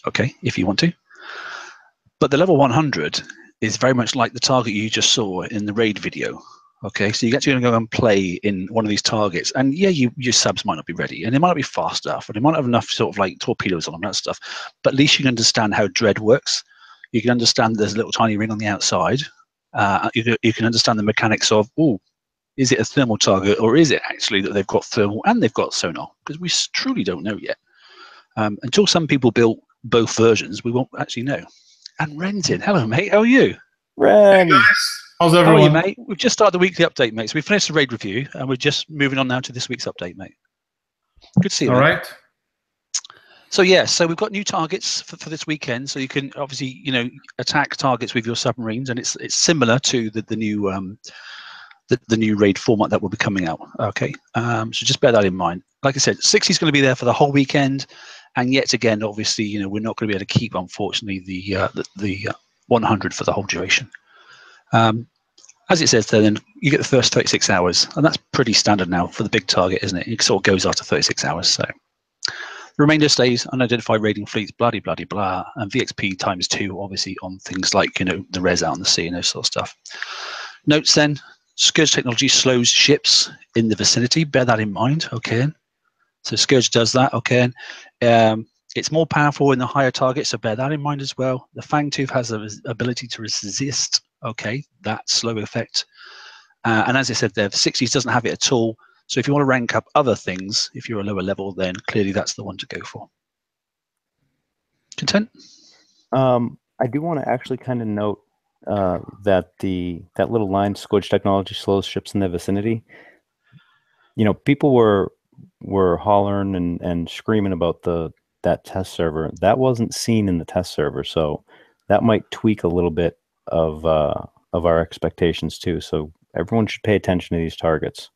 Okay, if you want to. But the level 100 is very much like the target you just saw in the raid video. Okay, so you're actually going to go and play in one of these targets, and yeah, your subs might not be ready, and they might not be fast enough, and they might not have enough sort of like torpedoes on them and that stuff. But at least you can understand how Dread works. You can understand there's a little tiny ring on the outside. You can understand the mechanics of, is it a thermal target, or is it actually that they've got thermal and they've got sonar? Because we truly don't know yet. Until some people built both versions, we won't actually know. And Ren's in. Hello, mate. How are you? Ren. Hey guys. How's everyone? How are you, mate? We've just started the weekly update, mate. So we finished the raid review, and we're just moving on now to this week's update, mate. Good to see you. All mate. right. So yeah, so we've got new targets for this weekend. So you can obviously, attack targets with your submarines, and it's similar to the new the new raid format that will be coming out. Okay, so just bear that in mind. Like I said, 60 is going to be there for the whole weekend, and yet again, obviously, we're not going to be able to keep, unfortunately, the 100 for the whole duration. As it says there, then you get the first 36 hours, and that's pretty standard now for the big target, isn't it? It sort of goes after 36 hours. So the remainder stays unidentified raiding fleets, blah, blah, blah, blah, and VXP ×2, obviously, on things like, the res out on the sea and those sort of stuff. Notes then, Scourge technology slows ships in the vicinity. Bear that in mind, okay? So Scourge does that, okay? It's more powerful in the higher targets, so bear that in mind as well. The Fangtooth has the ability to resist, okay, that slow effect. And as I said there, the 60s doesn't have it at all. So if you want to rank up other things, if you're a lower level, then clearly that's the one to go for. Content? I do want to actually kind of note that that little line, Squidge technology slows ships in their vicinity. You know, people were hollering and screaming about that test server. That wasn't seen in the test server, so that might tweak a little bit of our expectations too. So everyone should pay attention to these targets.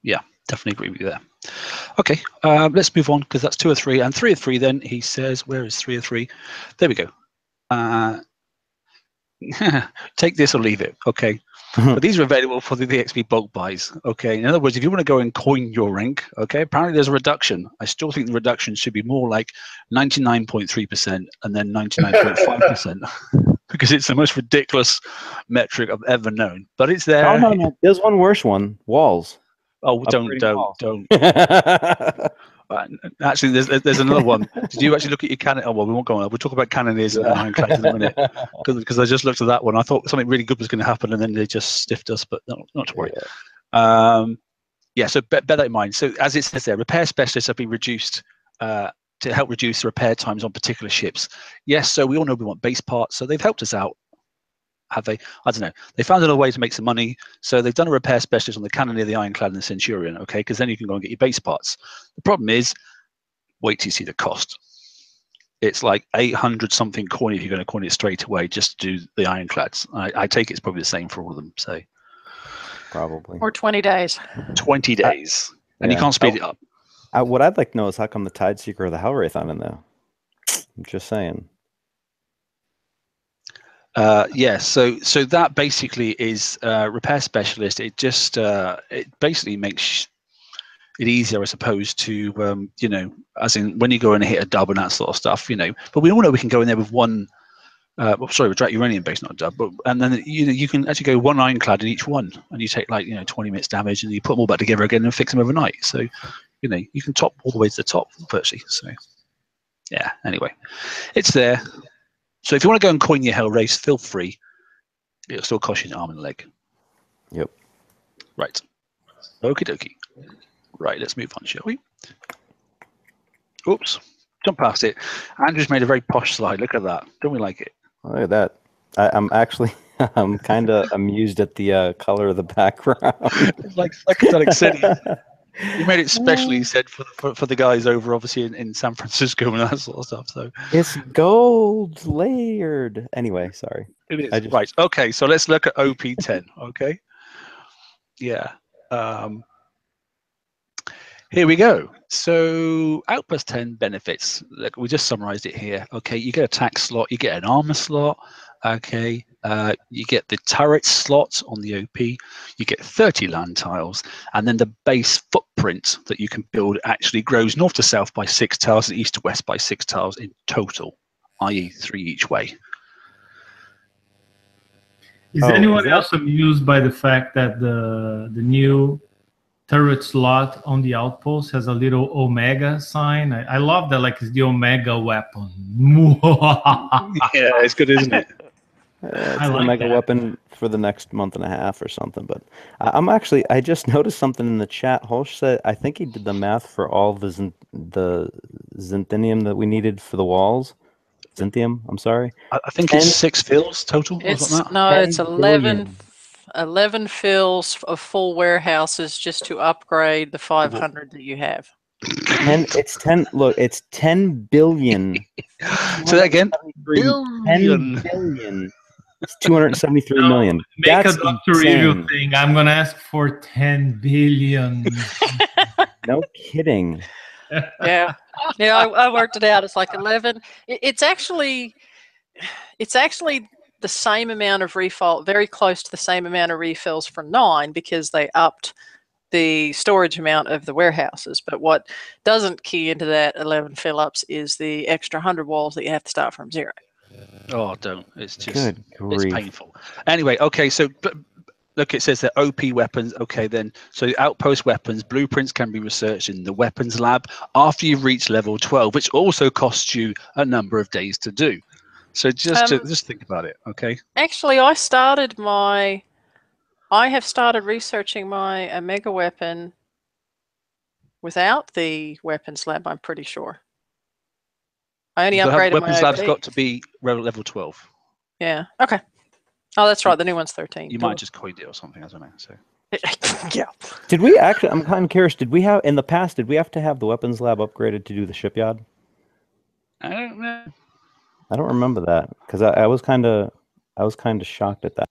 Yeah, definitely agree with you there. Okay, let's move on, because that's 2 or 3, and 3 or 3. Then he says, where is 3 or 3? There we go. Take this or leave it. Okay. But these are available for the XP bulk buys. Okay. In other words, if you want to go and coin your rank, okay, apparently there's a reduction. I still think the reduction should be more like 99.3% and then 99.5% because it's the most ridiculous metric I've ever known. But it's there. No. There's one worse one. Walls. Oh, don't. Actually, there's another one. Did you actually look at your cannon? Oh, well, we won't go on. We'll talk about cannoneers and ironclads in a minute, because I just looked at that one. I thought something really good was going to happen, and then they just stiffed us. But not to worry. Yeah. So bear that in mind. So as it says there, repair specialists have been reduced to help reduce the repair times on particular ships. Yes. So we all know we want base parts. So they've helped us out. Have they? I don't know. They found another way to make some money, so they've done a repair specialist on the cannoneer, the ironclad, and the Centurion. Okay, because then you can go and get your base parts. The problem is, wait till you see the cost. It's like 800 something coin if you're going to coin it straight away just to do the ironclads. I take it's probably the same for all of them. So probably. Or 20 days. 20 days, and you can't speed it up. What I'd like to know is how come the Tideseeker or the Hellwraith aren't in there. I'm just saying. Yeah, so that basically is repair specialist. It just it basically makes it easier, I suppose, to you know, as in when you go and hit a dub and that sort of stuff, you know. But we all know we can go in there with one. With uranium base, not a dub, but and then you can actually go one ironclad in each one, and you take like 20 minutes damage, and you put them all back together again and fix them overnight. So you can top all the way to the top virtually. So yeah. Anyway, it's there. So if you want to go and coin your Hellwraith, feel free. It'll still cost you an arm and a leg. Yep. Right. Okie dokie. Right, let's move on, shall we? Oops. Jump past it. Andrew's made a very posh slide. Look at that. Don't we like it? Look at that. I'm kind of amused at the color of the background. It's like Psychedelic City. You made it specially said for the guys over, obviously, in San Francisco and that sort of stuff. So it's gold layered. Anyway, sorry. It is. Right. Okay. So let's look at OP10. Okay. Yeah. Here we go. So Outpost 10 benefits. Look, we just summarized it here. Okay. You get a tax slot. You get an armor slot. Okay. You get the turret slot on the OP. You get 30 land tiles, and then the base footprint that you can build actually grows north to south by 6 tiles and east to west by 6 tiles in total, i.e. 3 each way. Is anyone else amused by the fact that the new turret slot on the Outpost has a little Omega sign? I love that, like it's the Omega weapon. Yeah, it's good, isn't it? It's an Omega weapon for the next month and a half or something. But I just noticed something in the chat. Holsh said, I think he did the math for all the Zinthinium that we needed for the walls. Zintium, I'm sorry. I think it's 6 fills total. It's 11 fills of full warehouses just to upgrade the 500 that you have. And it's 10. Look, it's 10 billion. So that again, 10 billion. It's 273 million. Make That's a Dr. Review thing. I'm gonna ask for 10 billion. No kidding. Yeah, I worked it out. It's like 11. It's actually the same amount of refill, very close to the same amount of refills for 9, because they upped the storage amount of the warehouses. But what doesn't key into that 11 fill-ups is the extra 100 walls that you have to start from 0. Oh, don't. It's just, it's painful. Anyway, okay, so look, it says that OP weapons. Okay, then, so Outpost weapons, blueprints can be researched in the weapons lab after you've reached level 12, which also costs you a number of days to do. So just think about it, okay? Actually, I started I have started researching my Omega weapon without the weapons lab, I'm pretty sure. I only upgraded my weapons lab's OP. got to be level 12. Yeah. Okay. Oh, that's right. The new one's 13. You might just coined it or something. I don't know. So. Yeah. Did we actually? I'm kind of curious. Did we have in the past? Did we have to have the weapons lab upgraded to do the shipyard? I don't know. I don't remember that because I was kind of shocked at that.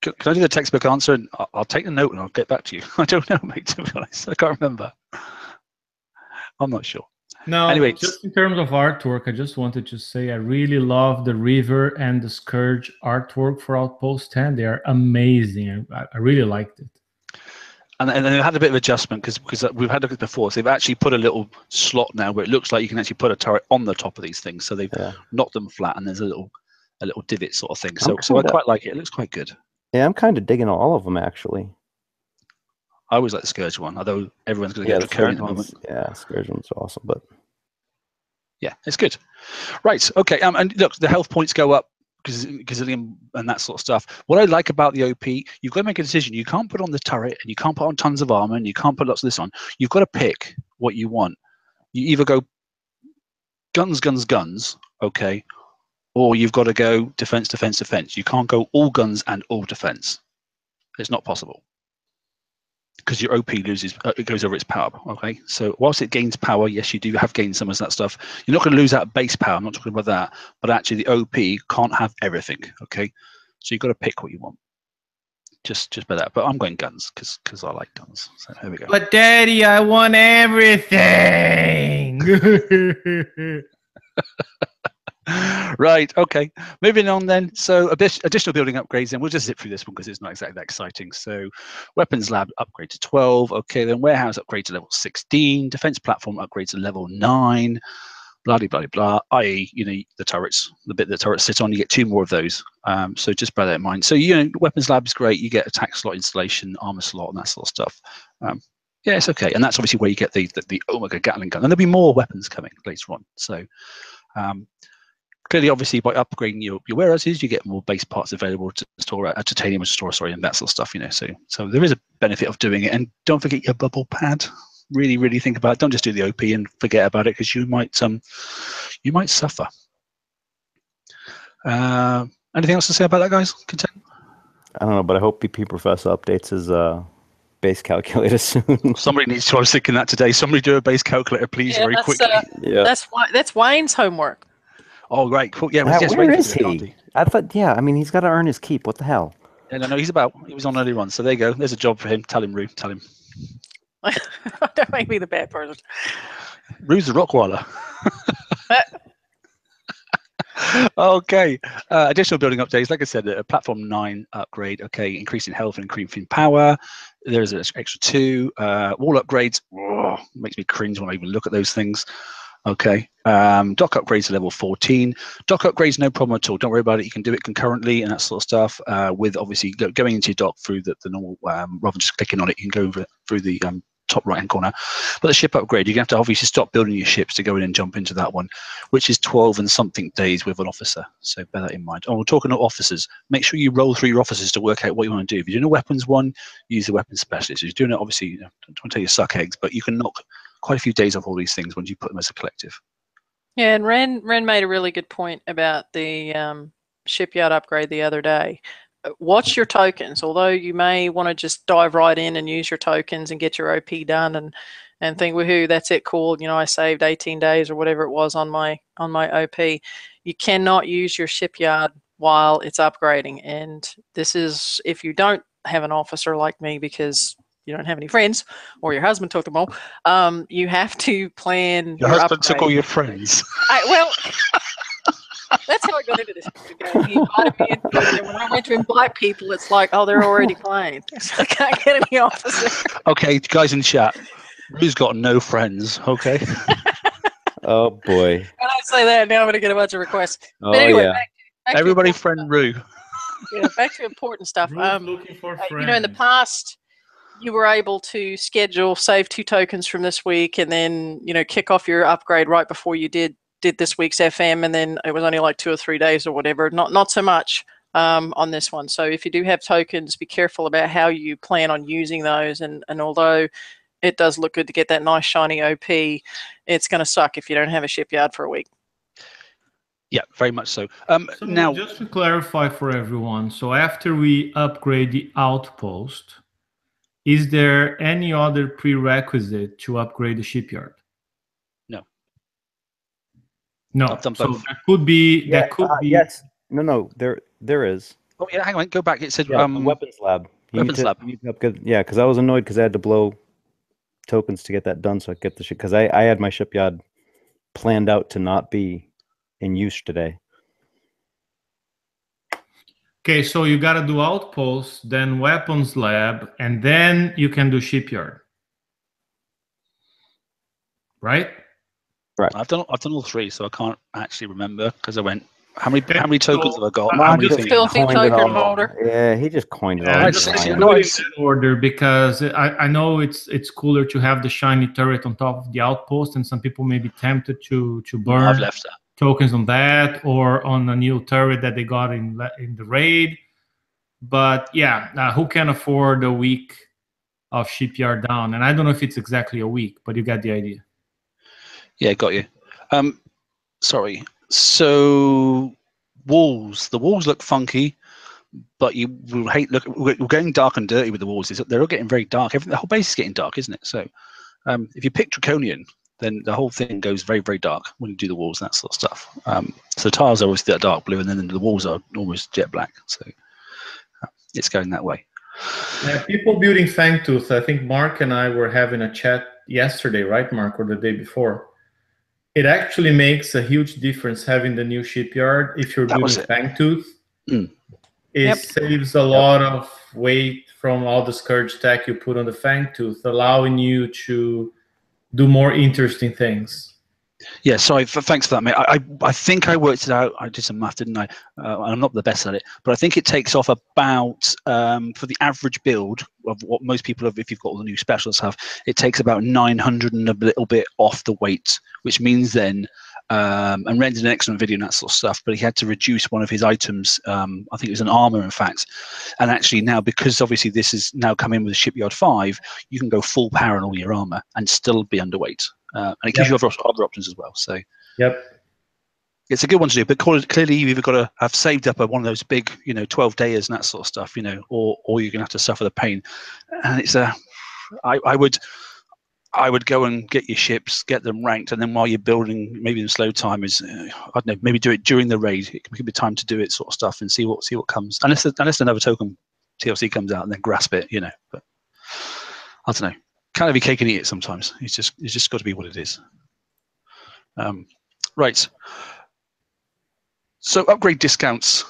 Can I do the textbook answer? And I'll take the note and I'll get back to you. I don't know, mate. To be honest, I can't remember. I'm not sure. No, anyway, just in terms of artwork, I just wanted to say I really love the River and the Scourge artwork for Outpost 10. They are amazing. I really liked it. And they had a bit of adjustment because we've had a look before. So they've actually put a little slot now where it looks like you can actually put a turret on the top of these things. So they've knocked them flat, and there's a little divot sort of thing. So I quite like it. It looks quite good. Yeah, I'm kind of digging all of them actually. I always like the Scourge one, although everyone's going to get Draconian at the moment. Yeah, Scourge one's awesome, but yeah, it's good. Right. Okay. And look, the health points go up because and that sort of stuff. What I like about the OP, you've got to make a decision. You can't put on the turret, and you can't put on tons of armor, and you can't put lots of this on. You've got to pick what you want. You either go guns, okay, or you've got to go defense. You can't go all guns and all defense. It's not possible because your OP loses, it goes over its power. Okay, so whilst it gains power, yes, you do have gained some of that stuff. You're not going to lose that base power. I'm not talking about that, but actually the OP can't have everything. Okay, so you've got to pick what you want. Just by that. But I'm going guns because I like guns. So here we go. But Daddy, I want everything. Right, okay. Moving on then. So additional building upgrades, and we'll just zip through this one because it's not exactly that exciting. So weapons lab upgrade to 12. Okay, then warehouse upgrade to level 16. Defense platform upgrade to level 9. Blah, blah, blah, blah. I.e., the turrets, the bit the turrets sit on, you get 2 more of those. So just bear that in mind. So, weapons lab is great. You get attack slot installation, armor slot, and that sort of stuff. Yeah, it's okay. And that's obviously where you get the Omega Gatling gun. And there'll be more weapons coming later on. So, clearly, obviously, by upgrading your warehouses, you get more base parts available to store, titanium to store, and that sort of stuff. So there is a benefit of doing it. And don't forget your bubble pad. Really, really think about it. Don't just do the OP and forget about it because you might suffer. Anything else to say about that, guys? Content? I don't know, but I hope BP Professor updates his base calculator soon. Somebody needs to. I was thinking that today. Somebody do a base calculator, please, very quickly. That's Wayne's homework. Oh, right, cool. Yeah, where is he? I thought, he's got to earn his keep. What the hell? Yeah, no, he was on early on. So there you go. There's a job for him. Tell him, Rue. Tell him. Don't make me the bad person. Rue's the Rockwaller. Okay. Additional building updates. Like I said, a platform 9 upgrade. Okay, increasing health and increasing power. There's an extra 2 wall upgrades. Makes me cringe when I even look at those things. Okay. Dock upgrades to level 14. Dock upgrades, no problem at all. Don't worry about it. You can do it concurrently and that sort of stuff. With obviously going into your dock through the normal, rather than just clicking on it, you can go through the top right hand corner. But the ship upgrade, you're going to have to obviously stop building your ships to go in and jump into that one, which is 12 and something days with an officer. So bear that in mind. Oh, we're talking about officers. Make sure you roll through your officers to work out what you want to do. If you're doing a weapons one, use the weapons specialist. If you're doing it, obviously, don't want to tell you suck eggs, but you can knock quite a few days off all these things once you put them as a collective. Yeah, and Ren made a really good point about the shipyard upgrade the other day. Watch your tokens. Although you may want to just dive right in and use your tokens and get your OP done and think, woohoo, that's it, cool. I saved 18 days or whatever it was on my OP. You cannot use your shipyard while it's upgrading. And this is if you don't have an officer like me because you don't have any friends or your husband took them all. You have to plan your husband took all your friends. Well, that's how I got into this. He invited me in, and when I went to invite people, it's like, oh, they're already playing. So I can't get any officers. Okay, guys in chat, Rue's got no friends, okay? Oh, boy. When I say that, now I'm going to get a bunch of requests. Oh, but anyway, yeah. back Everybody friend Rue. Yeah, back to important stuff. Looking for friends. In the past, you were able to save 2 tokens from this week and then, kick off your upgrade right before you did this week's FM, and then it was only like 2 or 3 days or whatever. Not so much on this one. So if you do have tokens, be careful about how you plan on using those. And although it does look good to get that nice shiny OP, it's going to suck if you don't have a shipyard for a week. Yeah, very much so. So now, just to clarify for everyone, so after we upgrade the Outpost, is there any other prerequisite to upgrade the shipyard? no. No. I've done So both. that could be. Yeah, that could be. Yes. No. There is. Oh yeah, hang on, go back. It said The weapons lab. Weapons lab. You need to upgrade. Yeah, because I was annoyed because I had to blow tokens to get that done, so I could get the ship. Because I had my shipyard planned out to not be in use today. Okay, so you got to do Outpost, then weapons lab, and then you can do shipyard, right? Right. I've done all three, so I can't actually remember because I went. How many tokens have I got? I'm How many just things? Filthy token holder. Yeah, he just coined it all. Yeah, I just just- put no, it it's- in that order because I know it's cooler to have the shiny turret on top of the Outpost, and some people may be tempted to burn I've left that. tokens on that or on a new turret that they got in the raid. But yeah, who can afford a week of shipyard down? And I don't know if it's exactly a week, but you got the idea. Yeah, got you. Sorry. So walls. The walls look funky, but you will hate. Look, we're getting dark and dirty with the walls. They're all getting very dark. The whole base is getting dark, isn't it? So if you pick draconian, then the whole thing goes very, very dark when you do the walls and that sort of stuff. So the tiles are always that dark blue, and then the walls are almost jet black. So it's going that way. People building Fangtooth. I think Mark and I were having a chat yesterday, right, Mark, or the day before. It actually makes a huge difference having the new shipyard if you're building Fangtooth. It saves a lot of weight from all the Scourge tech you put on the Fangtooth, allowing you to do more interesting things. Yeah, sorry. Thanks for that, mate. I think I worked it out. I did some math, didn't I? I'm not the best at it, but I think it takes off about for the average build of what most people have. If you've got all the new specials have, it takes about 900 and a little bit off the weight, which means then. And Ren did an excellent video and that sort of stuff, but he had to reduce one of his items. I think it was an armor, in fact. And actually now, because obviously this is now come in with Shipyard 5, you can go full power on all your armor and still be underweight. And it gives you other options as well. So it's a good one to do. But clearly, you've either got to have saved up one of those big, 12 days and that sort of stuff, or you're gonna have to suffer the pain. And it's I would go and get your ships, get them ranked, and then while you're building, maybe in slow time is I don't know, maybe do it during the raid. It can be time to do it, sort of stuff, and see what comes. Unless another token TFC comes out and then grasp it, But I don't know. Kind of be cake and eat it sometimes. It's just got to be what it is. Right. So upgrade discounts.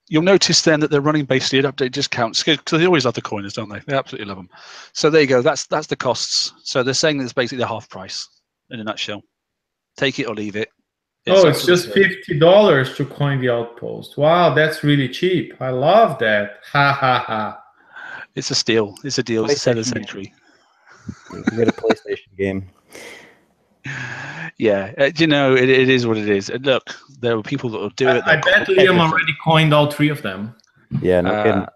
You'll notice then that they're running basically at update discounts because they always love the coiners, don't they? They absolutely love them. So there you go. That's the costs. So they're saying that it's basically the half price in a nutshell. Take it or leave it. It's just $50 to coin the Outpost. Wow, that's really cheap. I love that. Ha ha ha. It's a steal. It's a deal. It's a set of the century. You can get a PlayStation game. Yeah, it is what it is. And look, there were people that will do it. I bet Liam already coined all three of them. Yeah, no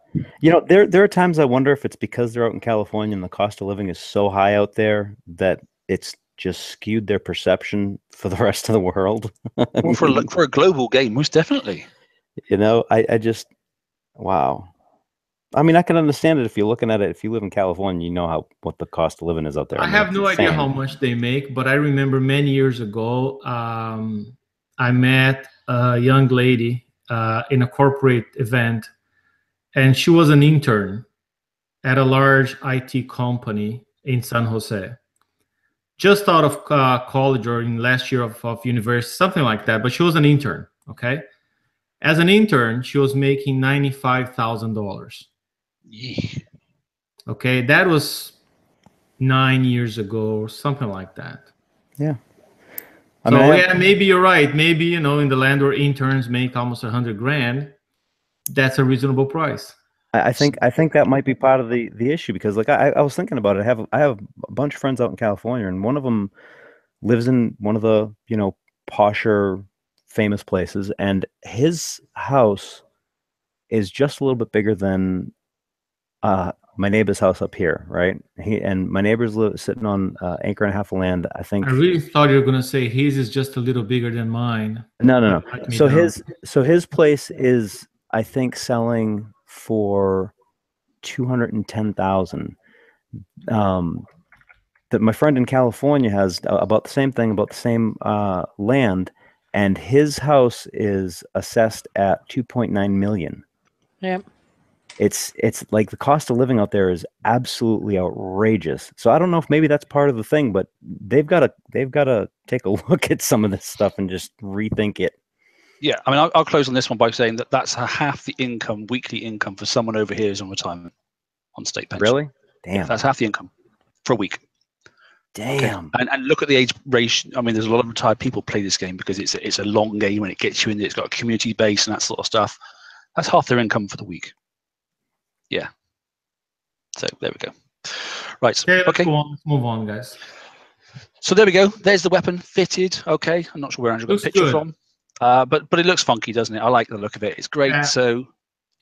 kidding. There are times I wonder if it's because they're out in California and the cost of living is so high out there that it's just skewed their perception for the rest of the world. Well, for a global game, most definitely. I just, wow. I mean, I can understand it if you're looking at it. If you live in California, you know what the cost of living is out there. I have no idea how much they make, but I remember many years ago, I met a young lady in a corporate event, and she was an intern at a large IT company in San Jose, just out of college or in last year of university, something like that. But she was an intern, okay? As an intern, she was making $95,000. Yeah. Okay, that was 9 years ago or something like that. Yeah. Maybe you're right. Maybe, in the land where interns make almost $100,000, that's a reasonable price. I think that might be part of the issue because, like, I was thinking about it. I have a bunch of friends out in California, and one of them lives in one of the posher, famous places, and his house is just a little bit bigger than my neighbor's house up here, right? And my neighbor's sitting on acre and a half of land. I think. I really thought you were gonna say his is just a little bigger than mine. No. Let me So down. his place is, I think, selling for $210,000. That my friend in California has about the same thing, about the same land, and his house is assessed at 2.9 million. Yeah. It's like the cost of living out there is absolutely outrageous. So I don't know if maybe that's part of the thing, but they've got to take a look at some of this stuff and just rethink it. Yeah, I mean, I'll close on this one by saying that that's half the income, weekly income for someone over here is on retirement on state pension. Really? Damn. Yeah, that's half the income for a week. Damn. Okay. And look at the age ratio. I mean, there's a lot of retired people play this game because it's a long game and it gets you in there. It's got a community base and that sort of stuff. That's half their income for the week. Yeah. So there we go. Right. Okay. Let's move on, guys. So there we go. There's the weapon fitted. Okay. I'm not sure where Andrew got the picture from. But it looks funky, doesn't it? I like the look of it. It's great. Yeah. So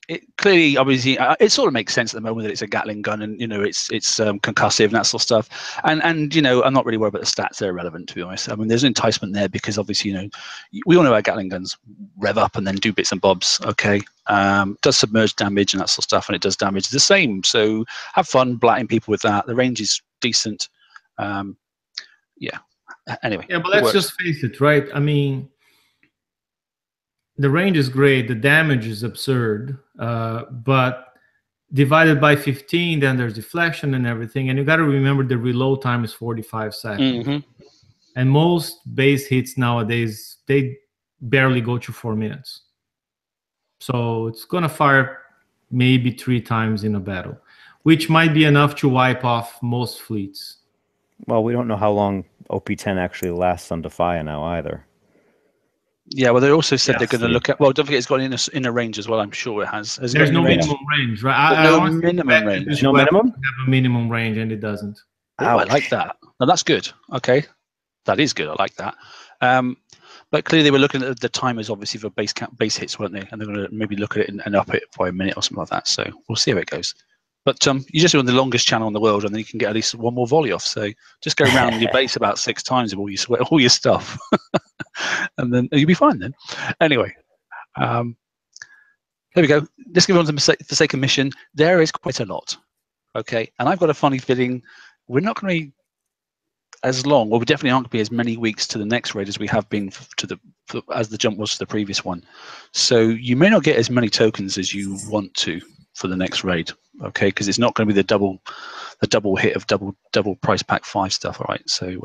it clearly, obviously, it sort of makes sense at the moment that it's a Gatling gun, and it's concussive and that sort of stuff. And I'm not really worried about the stats; they're irrelevant, to be honest. I mean, there's an enticement there because obviously, we all know how Gatling guns rev up and then do bits and bobs. Okay, does submerged damage and that sort of stuff, and it does damage the same. So have fun blatting people with that. The range is decent. Yeah. Anyway. Yeah, but let's just face it, right? I mean, the range is great, the damage is absurd, but divided by 15, then there's deflection and everything. And you got to remember the reload time is 45 seconds. Mm-hmm. And most base hits nowadays, they barely go to 4 minutes. So it's going to fire maybe 3 times in a battle, which might be enough to wipe off most fleets. Well, we don't know how long OP10 actually lasts on Defia now either. Yeah, well, they also said they're going to look at. Well, don't forget, it's got in a range as well. I'm sure it has. There's no minimum range, right? No minimum range. No minimum. Have a minimum range, and it doesn't. Oh, I like that. Now that's good. Okay, that is good. I like that. But clearly, they were looking at the timers, obviously, for base hits, weren't they? And they're going to maybe look at it and up it by a minute or something like that. So we'll see how it goes. But you just run the longest channel in the world, and then you can get at least one more volley off. So just go around your base about 6 times with all your stuff, and then you'll be fine. Then, anyway, there we go. Let's go on to the Forsaken mission. There is quite a lot, okay. And I've got a funny feeling we're not going to be as long. Well, we definitely aren't going to be as many weeks to the next raid as we have been as the jump was to the previous one. So you may not get as many tokens as you want to for the next raid, okay, because it's not going to be the double hit of double price pack 5 stuff. All right, so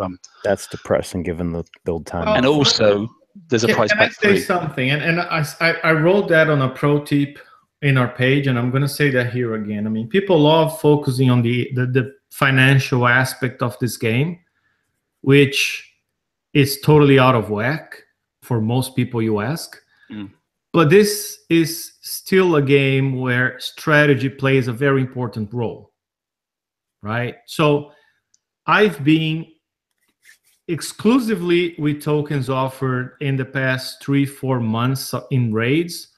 that's depressing given the build time. And also there's a price pack 3. Can I say something? And I wrote that on a pro tip in our page, and I'm going to say that here again. I mean, people love focusing on the financial aspect of this game, which is totally out of whack for most people you ask. But this is still a game where strategy plays a very important role, right? So I've been exclusively with tokens offered in the past 3-4 months in raids.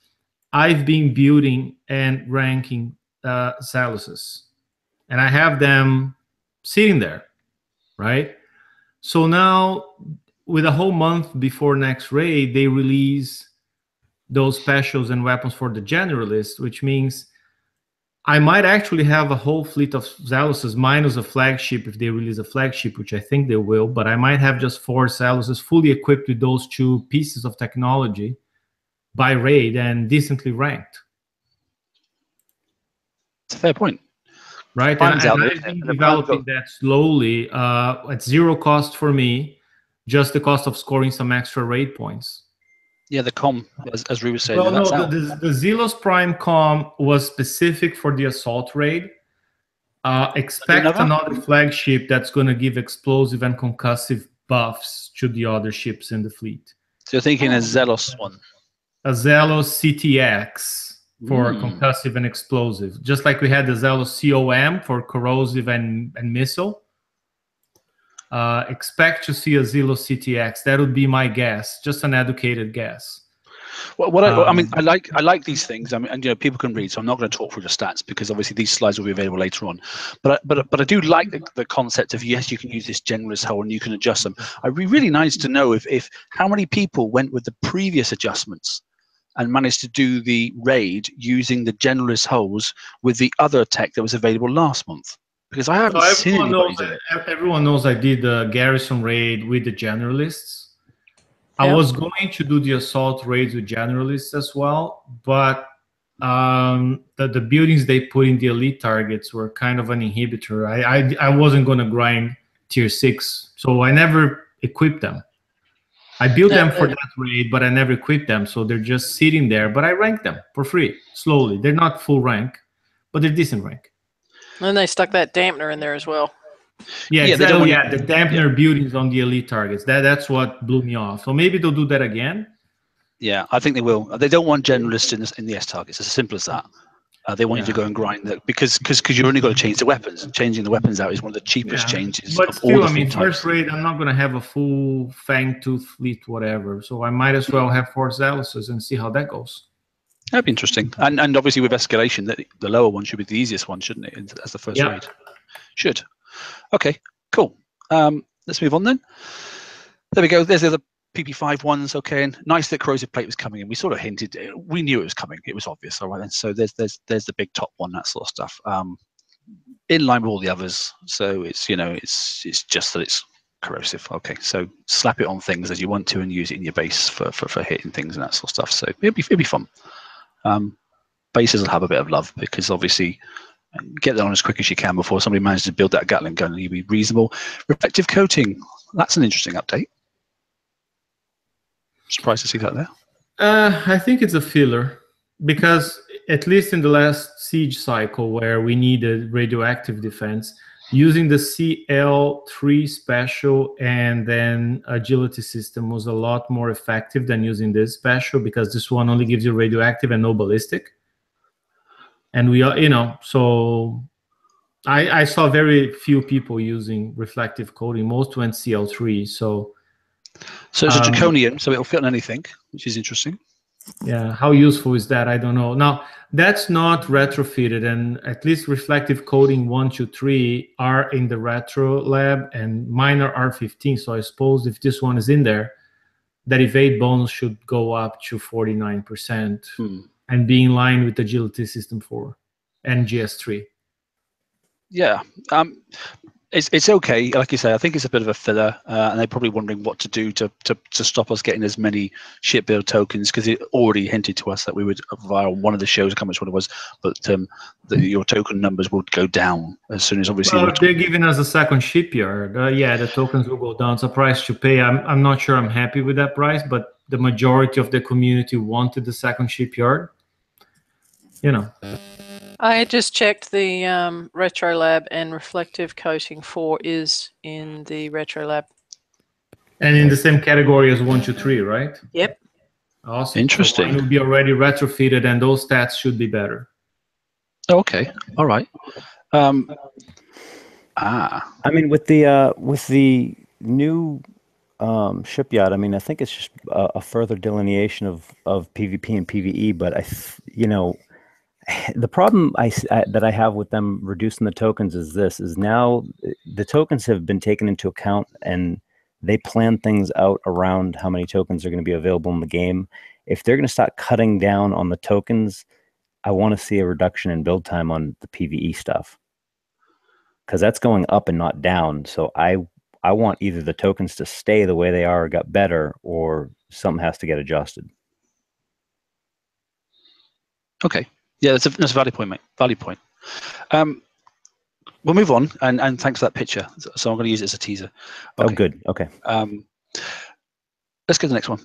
I've been building and ranking Zaluses, and I have them sitting there, right? So now, with a whole month before next raid, they release those specials and weapons for the generalist, which means I might actually have a whole fleet of Zaluses minus a flagship if they release a flagship, which I think they will, but I might have just 4 Zaluses fully equipped with those 2 pieces of technology by raid and decently ranked. It's a fair point. Right, and I've been developing that slowly at 0 cost for me, just the cost of scoring some extra raid points. Yeah, the com, as Rue was saying. Well, no, the Zelos Prime com was specific for the assault raid. Expect another flagship that's going to give explosive and concussive buffs to the other ships in the fleet. So you're thinking a Zelos one? A Zelos CTX for concussive and explosive. Just like we had the Zelos COM for corrosive and missile. Expect to see a Zelos CTX. That would be my guess, just an educated guess. Well, I mean, I like these things. I mean, and people can read, so I'm not going to talk through the stats because obviously these slides will be available later on. But I do like the concept of, yes, you can use this generalist hole and you can adjust them. It'd be really nice to know if how many people went with the previous adjustments and managed to do the raid using the generalist holes with the other tech that was available last month. Because I haven't seen anybody do it. Everyone knows I did the Garrison raid with the generalists. I was going to do the assault raids with generalists as well, but the buildings they put in the elite targets were kind of an inhibitor. I wasn't going to grind tier 6, so I never equipped them. I built them for that raid, but I never equipped them, so they're just sitting there. But I ranked them for free, slowly. They're not full rank, but they're decent rank. And they stuck that dampener in there as well. Yeah, exactly. The dampener buildings on the elite targets. That's what blew me off. So maybe they'll do that again. Yeah, I think they will. They don't want generalists in the S targets. It's as simple as that. They want you to go and grind that because you're only got to change the weapons. And changing the weapons out is one of the cheapest changes. But of still, all the first raid, I'm not going to have a full fang tooth fleet, whatever. So I might as well have 4 Zealous's and see how that goes. That'd be interesting. And obviously with escalation, the lower one should be the easiest one, shouldn't it? As the first raid. Should. Okay, cool. Let's move on then. There we go. There's the other PP5 ones. Okay, and nice that corrosive plate was coming in. We sort of hinted. We knew it was coming. It was obvious. All right then. So there's the big top one, that sort of stuff. In line with all the others. So it's it's just that it's corrosive. Okay, so slap it on things as you want to and use it in your base for hitting things and that sort of stuff. So it'll be fun. Bases will have a bit of love because obviously get that on as quick as you can before somebody manages to build that Gatling gun and you'll be reasonable. Reflective coating, that's an interesting update. Surprised to see that there. I think it's a filler because at least in the last siege cycle where we needed radioactive defense, using the CL3 special and then agility system was a lot more effective than using this special because this one only gives you radioactive and no ballistic. And we are, so I saw very few people using reflective coating. Most went CL3. So it's a draconian, so it'll fit on anything, which is interesting. Yeah, how useful is that? I don't know. Now, that's not retrofitted, and at least reflective coating 1, 2, 3 are in the retro lab, and mine are R15. So I suppose if this one is in there, that evade bonus should go up to 49%. And be in line with Agility System 4 and GS3. Yeah, it's okay. Like you say, I think it's a bit of a filler, and they're probably wondering what to do to stop us getting as many shipbuild tokens because it already hinted to us that we would via one of the shows. I can't remember which one it was, but your token numbers would go down as soon as obviously. Well, they're giving us a second shipyard. Yeah, the tokens will go down. It's a price to pay. I'm not sure I'm happy with that price, but the majority of the community wanted the second shipyard. I just checked the retro lab, and reflective coating 4 is in the retro lab. And in the same category as 1, 2, 3, right? Yep. Awesome. Interesting. So it will be already retrofitted, and those stats should be better. Okay. All right. I mean, with the new shipyard, I mean, I think it's just a further delineation of PvP and PvE, but the problem that I have with them reducing the tokens is now the tokens have been taken into account and they plan things out around how many tokens are going to be available in the game. If they're going to start cutting down on the tokens, I want to see a reduction in build time on the PvE stuff because that's going up and not down. So I want either the tokens to stay the way they are or get better, or something has to get adjusted. Okay. Yeah, that's a valid point, mate. Valid point. We'll move on, and thanks for that picture. So I'm going to use it as a teaser. Okay. Oh, good. Okay. Let's go to the next one.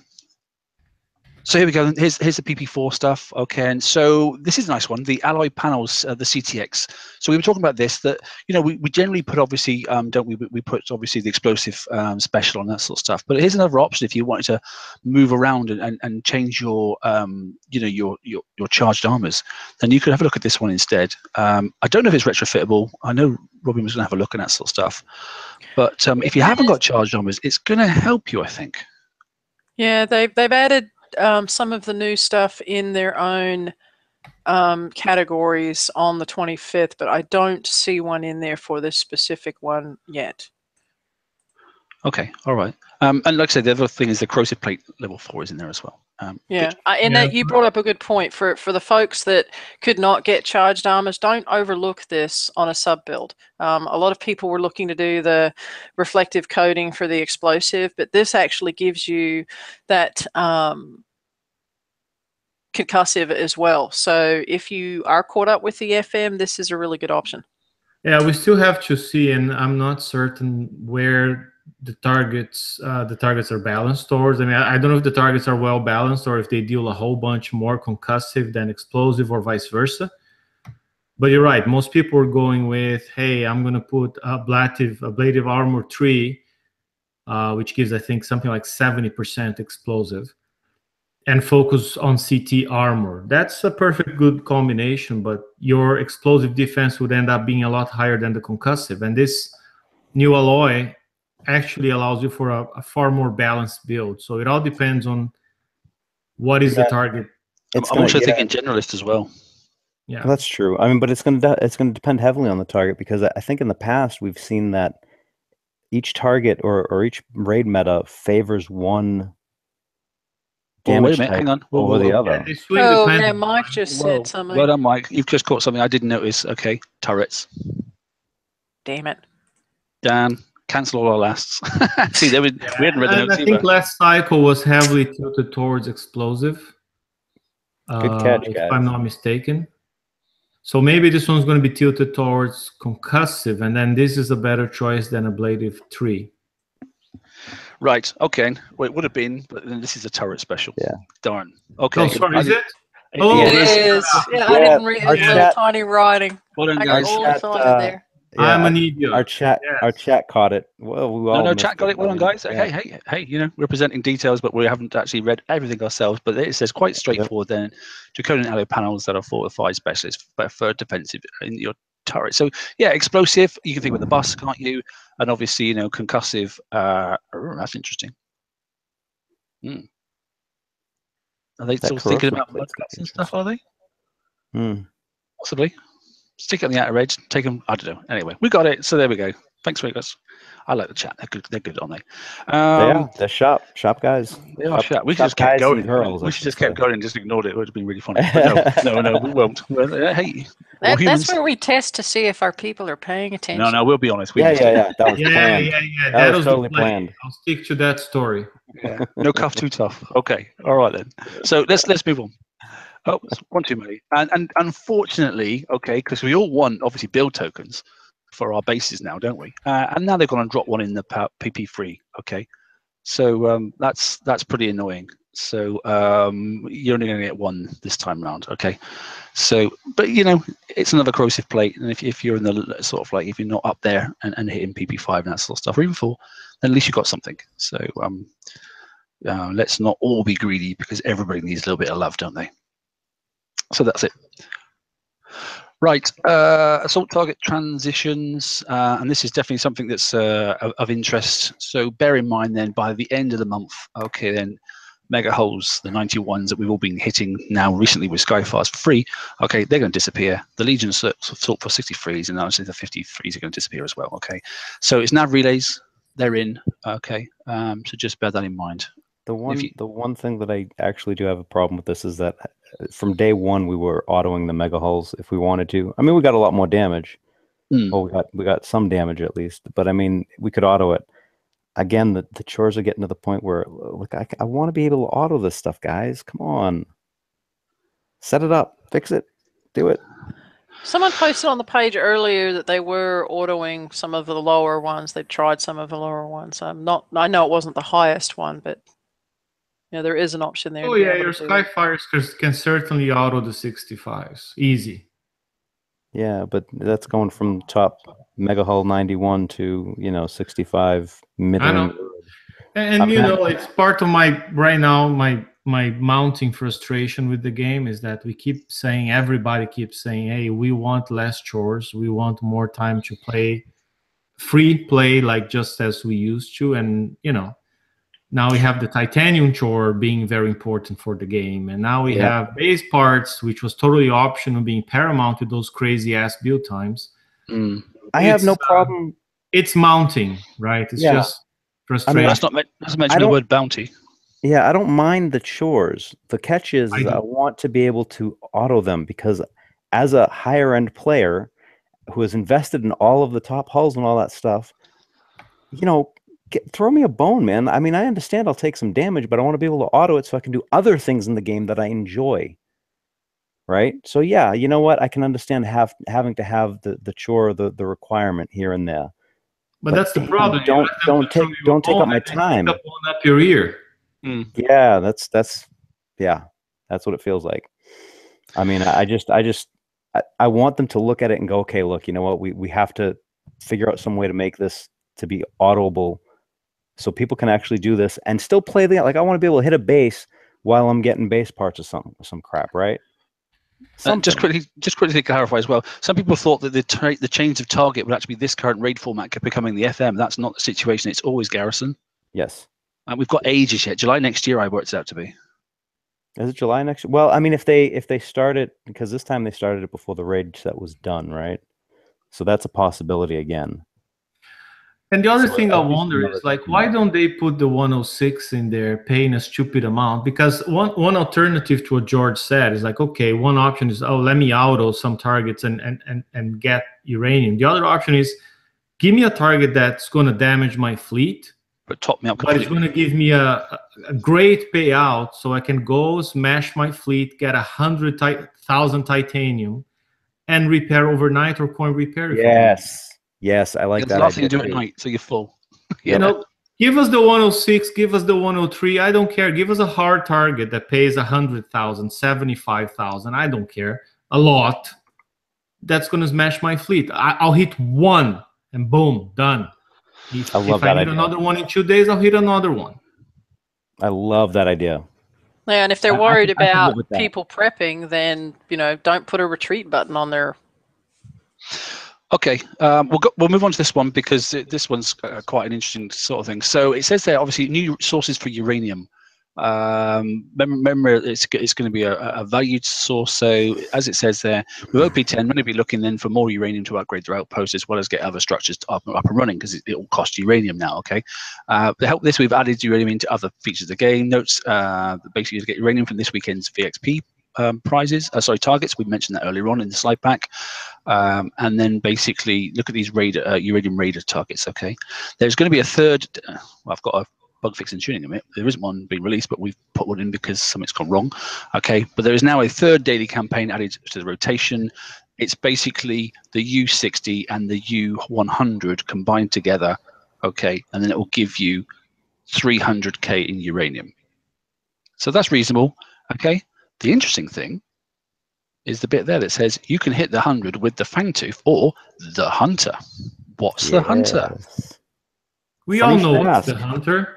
So here we go. Here's the PP4 stuff. Okay, and so this is a nice one. The alloy panels, the CTX. So we were talking about this. That we generally put obviously don't we? We put obviously the explosive special on that sort of stuff. But here's another option if you wanted to move around and change your your charged armors. Then you could have a look at this one instead. I don't know if it's retrofittable. I know Robin was going to have a look at that sort of stuff. But if you haven't got charged armors, it's going to help you, I think. Yeah, they've added some of the new stuff in their own categories on the 25th, but I don't see one in there for this specific one yet. Okay, all right. And like I said, the other thing is the corrosive plate level 4 is in there as well. Yeah, and that you brought up a good point for the folks that could not get charged armors. Don't overlook this on a sub build. A lot of people were looking to do the reflective coating for the explosive, but this actually gives you that concussive as well. So if you are caught up with the FM, this is a really good option. Yeah, we still have to see, and I'm not certain where the targets are balanced towards. I mean, I don't know if the targets are well balanced or if they deal a whole bunch more concussive than explosive or vice versa. But you're right. Most people are going with, hey, I'm going to put ablative armor 3, which gives, I think, something like 70% explosive, and focus on CT armor. That's a perfect good combination, but your explosive defense would end up being a lot higher than the concussive. And this new alloy actually allows you for a far more balanced build. So it all depends on what is the target. I'm also thinking generalist as well. Yeah, well, that's true. I mean, but it's going to depend heavily on the target, because I think in the past we've seen that each target or each raid meta favors one damage type hang on. over the other. Oh, yeah, Mike just said something. Well done, Mike. You've just caught something I didn't notice. Okay, turrets. Damn it. Dan, cancel all our lasts. See, we hadn't read the notes I think last cycle was heavily tilted towards explosive. Good catch, if guys. I'm not mistaken. So maybe this one's going to be tilted towards concussive, and then this is a better choice than ablative 3. Right. Okay. Well, it would have been, but then this is a turret special. Yeah. Darn. Okay. Oh, sorry, is it? Oh, it is. Yeah, I didn't read it. Little tiny writing. Well done, I guys. got all the thought in there. Yeah, I'm an idiot. Our chat caught it. Well, we all chat got it. Well done, guys. Yeah. Hey, you know, we're presenting details, but we haven't actually read everything ourselves. But it says quite straightforward then. Draconian alloy panels that are fortified specialists, but for defensive in your turret. So yeah, explosive. You can think with the bus, can't you? And obviously, you know, concussive. That's interesting. Are they still thinking about mudguts and stuff? Are they? Possibly. Stick it on the outer edge. Take them. I don't know. Anyway, we got it. So there we go. Thanks, Vegas. I like the chat. They're good, aren't they? They're sharp guys. They are sharp. We should just kept going. We should just kept going and just ignored it. It would have been really funny. But no, we won't. Well, hey, that's where we test to see if our people are paying attention. No, we'll be honest. Yeah. That was planned. Yeah. That was totally planned. I'll stick to that story. Yeah. No cuff too tough. Okay. All right then. So let's move on. Oh, one too many. And unfortunately, okay, because we all want obviously build tokens for our bases now, don't we? And now they're going to drop one in the PP3. Okay, so that's pretty annoying. So you're only going to get one this time round. Okay, so but you know it's another corrosive plate, and if you're in the sort of like if you're not up there and hitting PP5 and that sort of stuff, or even 4, then at least you got something. So let's not all be greedy, because everybody needs a little bit of love, don't they? So that's it. Right, assault target transitions, and this is definitely something that's of interest. So bear in mind then, by the end of the month, okay, then mega holes, the 91s that we've all been hitting now recently with Skyfires for free, okay, they're going to disappear. The Legion assault for 63s and obviously the 53s are going to disappear as well, okay. So it's nav relays, they're in, okay, so just bear that in mind. The one thing that I actually do have a problem with this is that from day one we were autoing the mega hulls if we wanted to. I mean, we got a lot more damage. Well, we got some damage at least, but I mean, we could auto it. Again, the chores are getting to the point where, look, I want to be able to auto this stuff, guys. Come on, set it up, fix it, do it. Someone posted on the page earlier that they were autoing some of the lower ones. They'd tried some of the lower ones. I know it wasn't the highest one, but yeah, there is an option there. Oh yeah, your Skyfires can certainly auto the 65s, easy. Yeah, but that's going from top mega hull 91 to 65 mid. I know, and it's part of my right now my mounting frustration with the game is that everybody keeps saying, hey, we want less chores, we want more time to play, free play, like just as we used to, and Now we have the titanium chore being very important for the game. And now we have base parts, which was totally optional, being paramount with those crazy ass build times. I have no problem. It's mounting, right? It's just frustrating. I mean, that's not mention the word bounty. Yeah, I don't mind the chores. The catch is I want to be able to auto them, because as a higher end player who has invested in all of the top hulls and all that stuff, you know, throw me a bone, man. I mean, I understand I'll take some damage, but I want to be able to auto it so I can do other things in the game that I enjoy. Right? So yeah, you know what? I can understand having to have the chore, the requirement here and there. But that's the problem. Don't take up my time. Up your ear. Yeah, that's what it feels like. I mean, I want them to look at it and go, okay, look, you know what? We have to figure out some way to make this to be auditable, so people can actually do this and still play the, like, I want to be able to hit a base while I'm getting base parts of some crap, right? Just quickly to clarify as well, some people thought that the change of target would actually be this current raid format becoming the FM. That's not the situation. It's always Garrison. Yes. We've got ages yet. July next year, I worked it out to be. Is it July next year? Well, I mean, if they start it, because this time they started it before the raid set was done, right? So that's a possibility again. And the other thing I wonder is, like, why don't they put the 106 in there, paying a stupid amount? Because one alternative to what George said is like, okay, one option is, oh, let me auto some targets and get uranium. The other option is, give me a target that's going to damage my fleet, but top me up completely. But it's going to give me a great payout, so I can go smash my fleet, get 100,000 titanium, and repair overnight or coin repair. Yes, I like that. The last thing you do at night, so you're full. You know, give us the 106, give us the 103. I don't care. Give us a hard target that pays 100,000, 75,000. I don't care. A lot. That's going to smash my fleet. I'll hit one, and boom, done. If I hit another one in 2 days, I'll hit another one. I love that idea. Yeah, and if they're worried about people prepping, then, you know, don't put a retreat button on there. Okay, we'll move on to this one, because this one's quite an interesting sort of thing. So it says there, obviously, new sources for uranium. Remember, it's going to be a valued source. So as it says there, with OP10, we're going to be looking then for more uranium to upgrade their outpost, as well as get other structures up and running, because it will cost uranium now. Okay, to help this, we've added uranium into other features of the game. Notes basically to get uranium from this weekend's VXP targets. We mentioned that earlier on in the slide pack. And then basically look at these uranium raider targets. Okay, there's going to be a third. Well, I've got a bug fix and tuning in it. There isn't one being released, but we've put one in because something's gone wrong. Okay, but there is now a third daily campaign added to the rotation. It's basically the U60 and the U100 combined together. Okay, and then it will give you 300k in uranium. So that's reasonable. Okay. The interesting thing is the bit there that says you can hit the 100 with the Fangtooth or the Hunter. What's the Hunter? We all know what's the Hunter.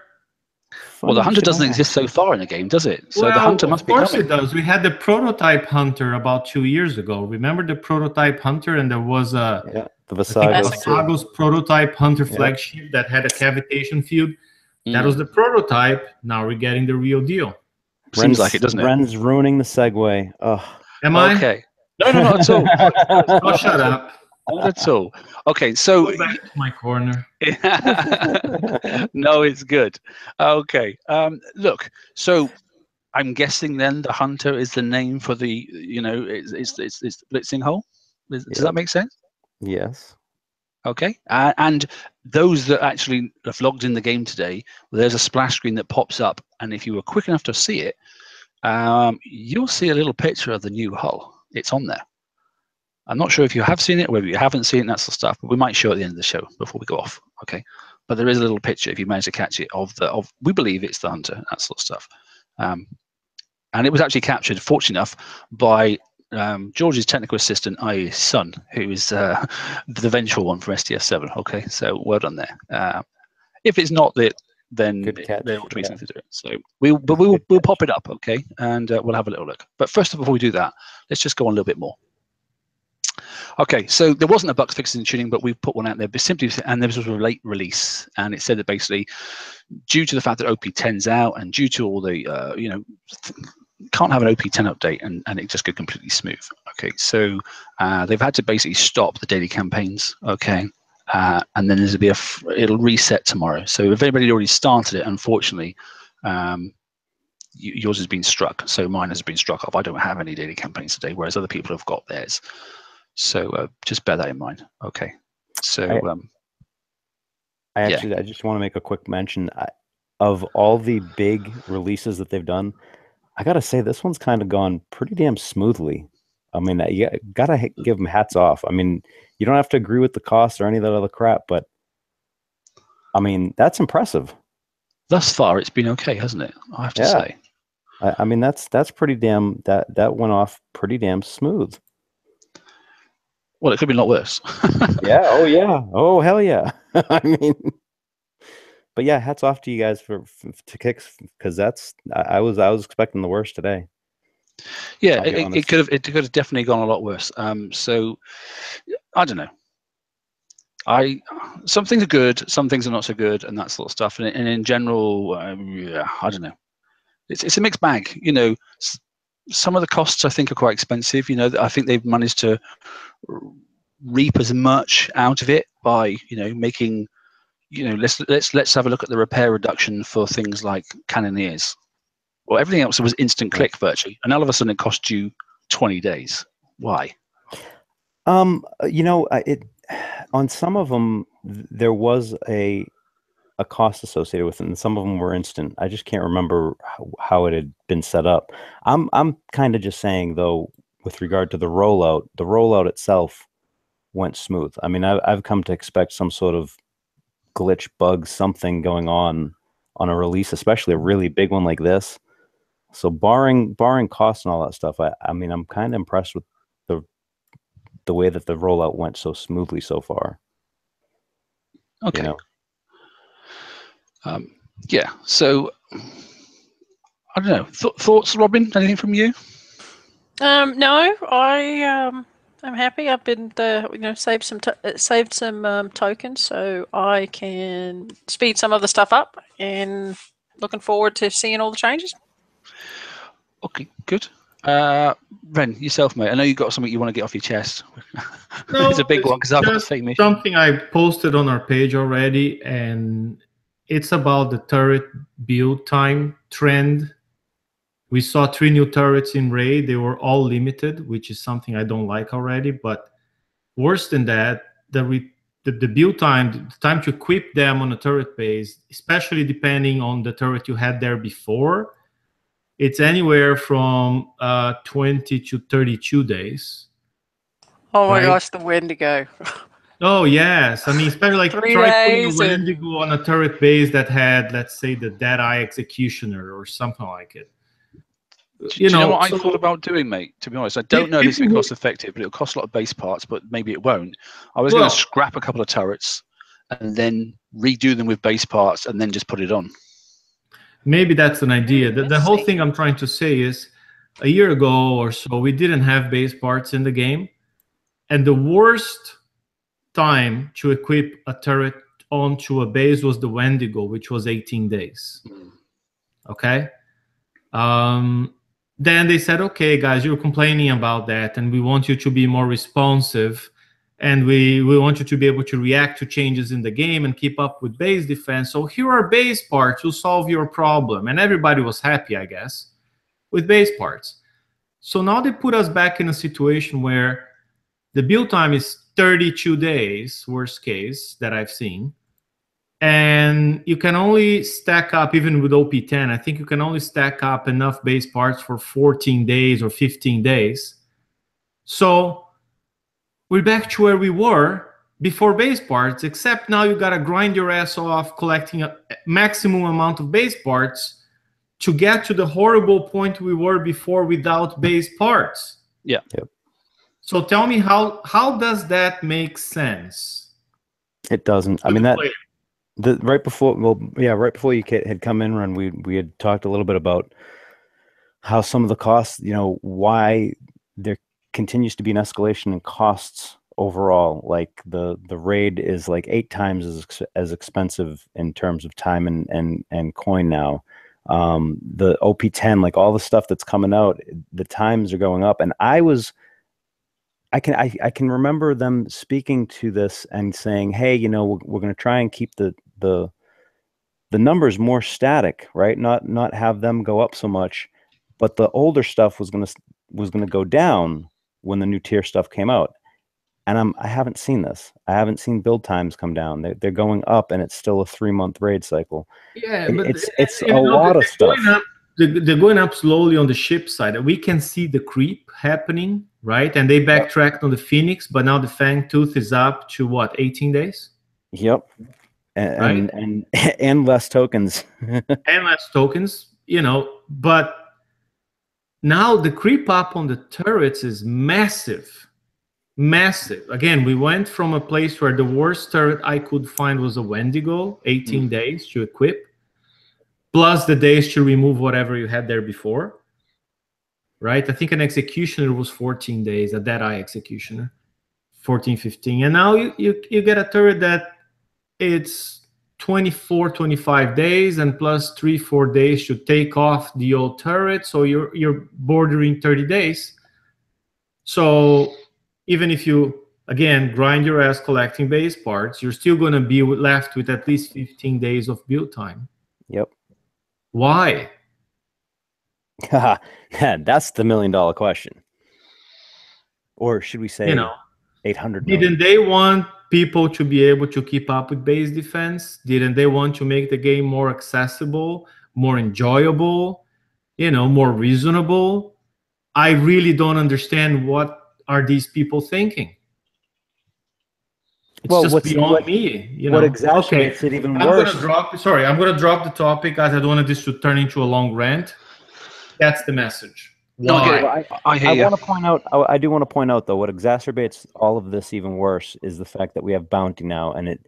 Well, the Hunter doesn't exist so far in the game, does it? So the Hunter must be coming. Of course it does. We had the prototype Hunter about 2 years ago. Remember the prototype Hunter? And there was the Visago's prototype Hunter flagship that had a cavitation field. That was the prototype. Now we're getting the real deal. Seems like it, doesn't it? Ren's ruining the segue. Am I? Okay. No, not at all. Oh, shut up. Not at all. Okay, so go back to my corner. No, it's good. Okay. Look, so I'm guessing then the Hunter is the name for the, you know, it's the blitzing hole. Does that make sense? Yes. Okay, and those that actually have logged in the game today, there's a splash screen that pops up, and if you were quick enough to see it, you'll see a little picture of the new hull. It's on there. I'm not sure if you have seen it or whether you haven't seen it, that sort of stuff, but we might show it at the end of the show before we go off. Okay, but there is a little picture, if you manage to catch it, of we believe it's the Hunter, that sort of stuff, and it was actually captured, fortunate enough, by George's technical assistant, i.e. his son, who is the vengeful one from STS7. Okay, so well done there. If it's not that, then there ought to be something to do it. So we'll pop it up, okay, and we'll have a little look. But first, before we do that, let's just go on a little bit more. Okay, so there wasn't a bug fix in tuning, but we put one out there. But simply, and there was a late release, and it said that basically, due to the fact that OP10's out, and due to all the can't have an OP10 update and it just go completely smooth. Okay, so they've had to basically stop the daily campaigns. Okay, and then there's be it'll reset tomorrow. So if anybody already started it, unfortunately, yours has been struck. So mine has been struck off. I don't have any daily campaigns today, whereas other people have got theirs. So just bear that in mind. Okay, so I just want to make a quick mention of all the big releases that they've done. I gotta say this one's kind of gone pretty damn smoothly. I mean, you gotta give them hats off. I mean, you don't have to agree with the cost or any of that other crap, but I mean, that's impressive. Thus far, it's been okay, hasn't it? I have to say. I mean, that's pretty damn. That went off pretty damn smooth. Well, it could be a lot worse. Yeah. Oh, yeah. Oh, hell yeah. I mean, but yeah, hats off to you guys to kicks, because I was expecting the worst today. Yeah, it could have definitely gone a lot worse. So I don't know. Some things are good, some things are not so good, and that sort of stuff. And in general, yeah, I don't know. It's a mixed bag. You know, some of the costs I think are quite expensive. You know, I think they've managed to reap as much out of it by making. Let's have a look at the repair reduction for things like Cannoneers. Well, everything else was instant click virtually, and all of a sudden it cost you 20 days. Why? On some of them there was a cost associated with it, and some of them were instant. I just can't remember how it had been set up. I'm kind of just saying though, with regard to the rollout itself went smooth. I mean, I've come to expect some sort of glitch, bug, something going on a release, especially a really big one like this. So barring costs and all that stuff, I mean, I'm kind of impressed with the way that the rollout went so smoothly so far. Okay. Yeah. So I don't know. Thoughts, Robin? Anything from you? No, I'm happy. I've been saved some tokens, so I can speed some of the stuff up, and looking forward to seeing all the changes. Okay, good. Ren, yourself, mate. I know you've got something you want to get off your chest. No, it's a big one because I've got the same issue. Something I posted on our page already, and it's about the turret build time trend. We saw 3 new turrets in raid. They were all limited, which is something I don't like already. But worse than that, the build time, the time to equip them on a turret base, especially depending on the turret you had there before, it's anywhere from 20 to 32 days. Oh my gosh, the Wendigo. Oh yes, I mean, especially like try putting a Wendigo on a turret base that had, let's say, the Deadeye Executioner or something like it. Do you know what I thought about doing, mate? To be honest, I don't know if it's going to be cost effective, but it'll cost a lot of base parts, but maybe it won't. I was going to scrap a couple of turrets and then redo them with base parts and then just put it on. Maybe that's an idea. The whole thing I'm trying to say is, a year ago or so, we didn't have base parts in the game. And the worst time to equip a turret onto a base was the Wendigo, which was 18 days. Okay? Then they said, okay, guys, you're complaining about that, and we want you to be more responsive, and we want you to be able to react to changes in the game and keep up with base defense. So here are base parts to solve your problem. And everybody was happy, I guess, with base parts. So now they put us back in a situation where the build time is 32 days, worst case, that I've seen. And you can only stack up, even with OP10, I think you can only stack up enough base parts for 14 days or 15 days. So we're back to where we were before base parts, except now you got to grind your ass off collecting a maximum amount of base parts to get to the horrible point we were before without base parts. Yeah. Yep. So tell me, how does that make sense? It doesn't. I mean, right before you had come in, Ron, we had talked a little bit about how some of the costs, why they're continues to be an escalation in costs overall. Like the raid is like 8 times as expensive in terms of time and coin now. The OP10, like all the stuff that's coming out, the times are going up. And I can remember them speaking to this and saying, hey, you know, we're going to try and keep the numbers more static, right? Not have them go up so much, but the older stuff was going to go down when the new tier stuff came out. And I haven't seen this. I haven't seen build times come down. They're going up, and it's still a 3-month raid cycle. Yeah, but it's a lot of stuff. They're going up slowly on the ship side. We can see the creep happening, right? And they backtracked on the Phoenix, but now the Fangtooth is up to what, 18 days? Yep. And less tokens. And less tokens, you know, but now the creep up on the turrets is massive. Massive. Again, we went from a place where the worst turret I could find was a Wendigo, 18 days to equip, plus the days to remove whatever you had there before, right? I think an Executioner was 14 days, a Deadeye Executioner, 14, 15. And now you get a turret that it's 24, 25 days and plus 3-4 days to take off the old turret, so you're bordering 30 days. So even if you, again, grind your ass collecting base parts, you're still going to be left with at least 15 days of build time. Yep. Why? That's the $1 million question. Or should we say, you know, 800 million? Didn't they want people to be able to keep up with base defense? Didn't they want to make the game more accessible, more enjoyable, you know, more reasonable? I really don't understand what are these people thinking. It's just beyond me. You know? What exacerbates it even worse? I'm going to drop the topic, guys. I don't want this to turn into a long rant. That's the message. Why? I want to point out. I do want to point out, though, what exacerbates all of this even worse is the fact that we have bounty now, and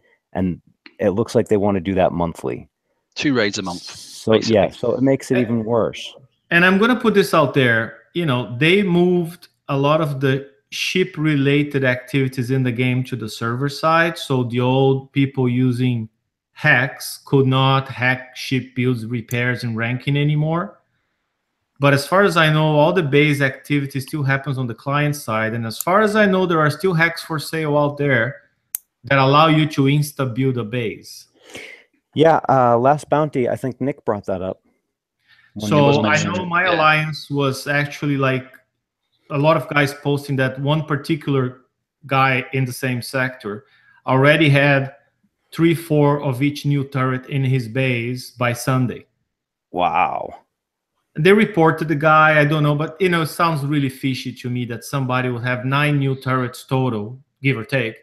it looks like they want to do that monthly. 2 raids a month. So basically. Yeah, so it makes it even worse. And I'm going to put this out there. You know, they moved a lot of the ship-related activities in the game to the server side, so the old people using hacks could not hack ship builds, repairs, and ranking anymore. But as far as I know, all the base activity still happens on the client side, and as far as I know, there are still hacks for sale out there that allow you to insta-build a base. Yeah, last bounty, I think Nick brought that up. So I know my alliance was actually like a lot of guys posting that one particular guy in the same sector already had 3-4 of each new turret in his base by Sunday. Wow. They reported the guy, I don't know, but you know, it sounds really fishy to me that somebody will have 9 new turrets total, give or take,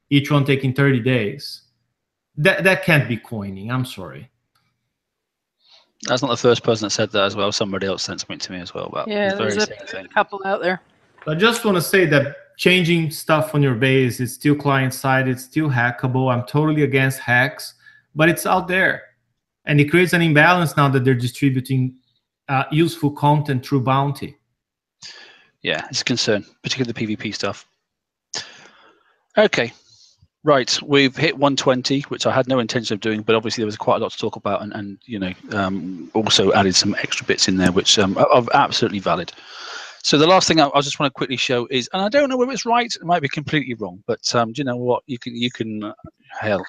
each one taking 30 days. That can't be coining. I'm sorry. That's not the first person that said that as well. Somebody else sent something to me as well. About there's a couple out there. I just want to say that changing stuff on your base is still client-side. It's still hackable. I'm totally against hacks, but it's out there. And it creates an imbalance now that they're distributing useful content through bounty. Yeah, it's a concern, particularly the PvP stuff. Okay. Right, we've hit 120, which I had no intention of doing, but obviously there was quite a lot to talk about, and you know, also added some extra bits in there, which are absolutely valid. So the last thing I just want to quickly show is, and I don't know whether it's right, it might be completely wrong, but do you know what? You can hell,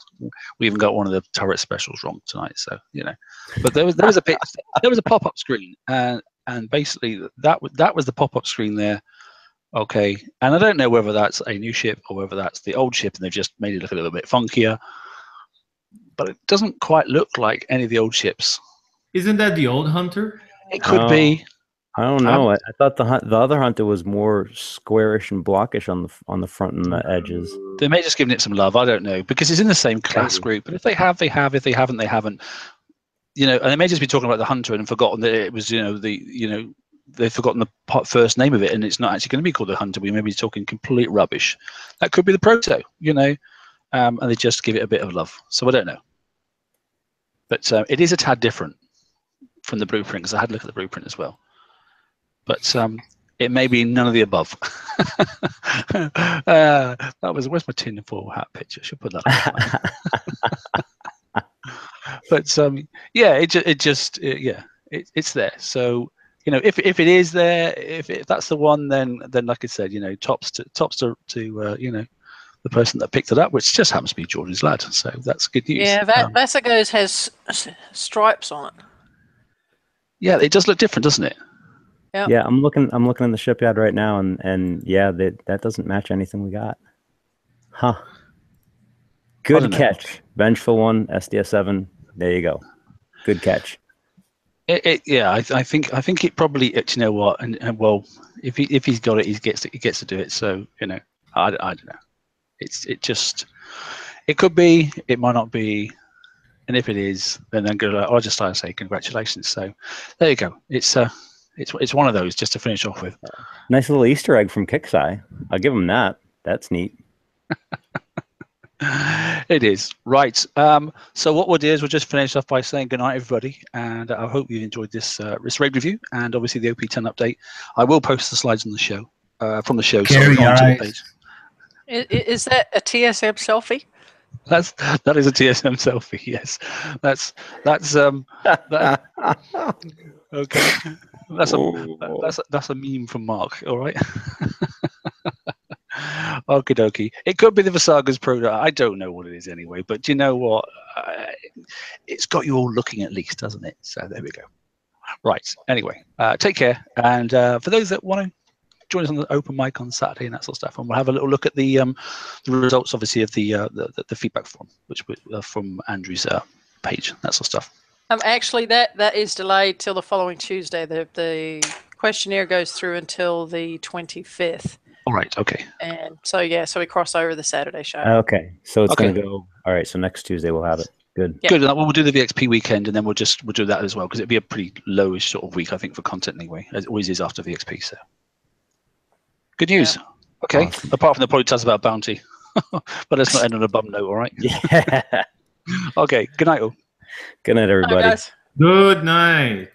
we even got one of the turret specials wrong tonight, so you know. But there was a pop-up screen, and basically that was the pop-up screen there. Okay, and I don't know whether that's a new ship or whether that's the old ship and they've just made it look a little bit funkier, but it doesn't quite look like any of the old ships. Isn't that the old Hunter? It could be. I don't know. I thought the other Hunter was more squarish and blockish on the front and the edges. They may just given it some love. I don't know, because it's in the same class group. But if they have, they have. If they haven't, they haven't. You know, and they may just be talking about the Hunter and forgotten that it was, they've forgotten the first name of it, and it's not actually going to be called the Hunter. We may be talking complete rubbish. That could be the Proto, and they just give it a bit of love. So I don't know. But it is a tad different from the blueprint, because I had a look at the blueprint as well. But It may be none of the above. Where's my tin foil hat picture? I should put that on. But yeah, it's there. So if it is there, if that's the one, then like I said, tops to the person that picked it up, which just happens to be Jordan's lad. So that's good news. Yeah, Vasagos has stripes on it. Yeah, it does look different, doesn't it? Yep. Yeah, I'm looking in the shipyard right now, and yeah, that doesn't match anything we got. Huh. Good catch. Vengeful one, SDS7. There you go. Good catch. Yeah, I think it probably. You know what? And well, if he's got it, he gets to do it. So I don't know. It could be. It might not be. And if it is, then I'll just start and say congratulations. So there you go. It's one of those just to finish off with. Nice little Easter egg from Kixeye. I'll give him that. That's neat. It is. Right. So what we'll do is we'll just finish off by saying goodnight, everybody. And I hope you enjoyed this raid review and obviously the OP10 update. I will post the slides on the show, from the show. So the page. Is that a TSM selfie? That is a TSM selfie. Yes, that's okay. That's a meme from Mark. All right. Okie dokie. It could be the Visagas Pro. I don't know what it is anyway. But you know what? It's got you all looking at least, doesn't it? So there we go. Right. Anyway, take care. And for those that want to join us on the open mic on Saturday and that sort of stuff, and we'll have a little look at the results, obviously, of the feedback form, which from Andrew's page, that sort of stuff. Actually, that is delayed till the following Tuesday. The questionnaire goes through until the 25th. All right. Okay. And so we cross over the Saturday show. Okay. So it's going to go. All right. So next Tuesday we'll have it. Good. Yep. Good. Well, we'll do the VXP weekend, and then we'll do that as well, because it'd be a pretty lowish sort of week, I think, for content anyway, as it always is after VXP. So. Good news. Yeah. Okay. Awesome. Apart from the podcast about bounty, but let's not end on a bum note. All right. Yeah. Okay. Good night, all. Good night, everybody. Bye, guys. Good night.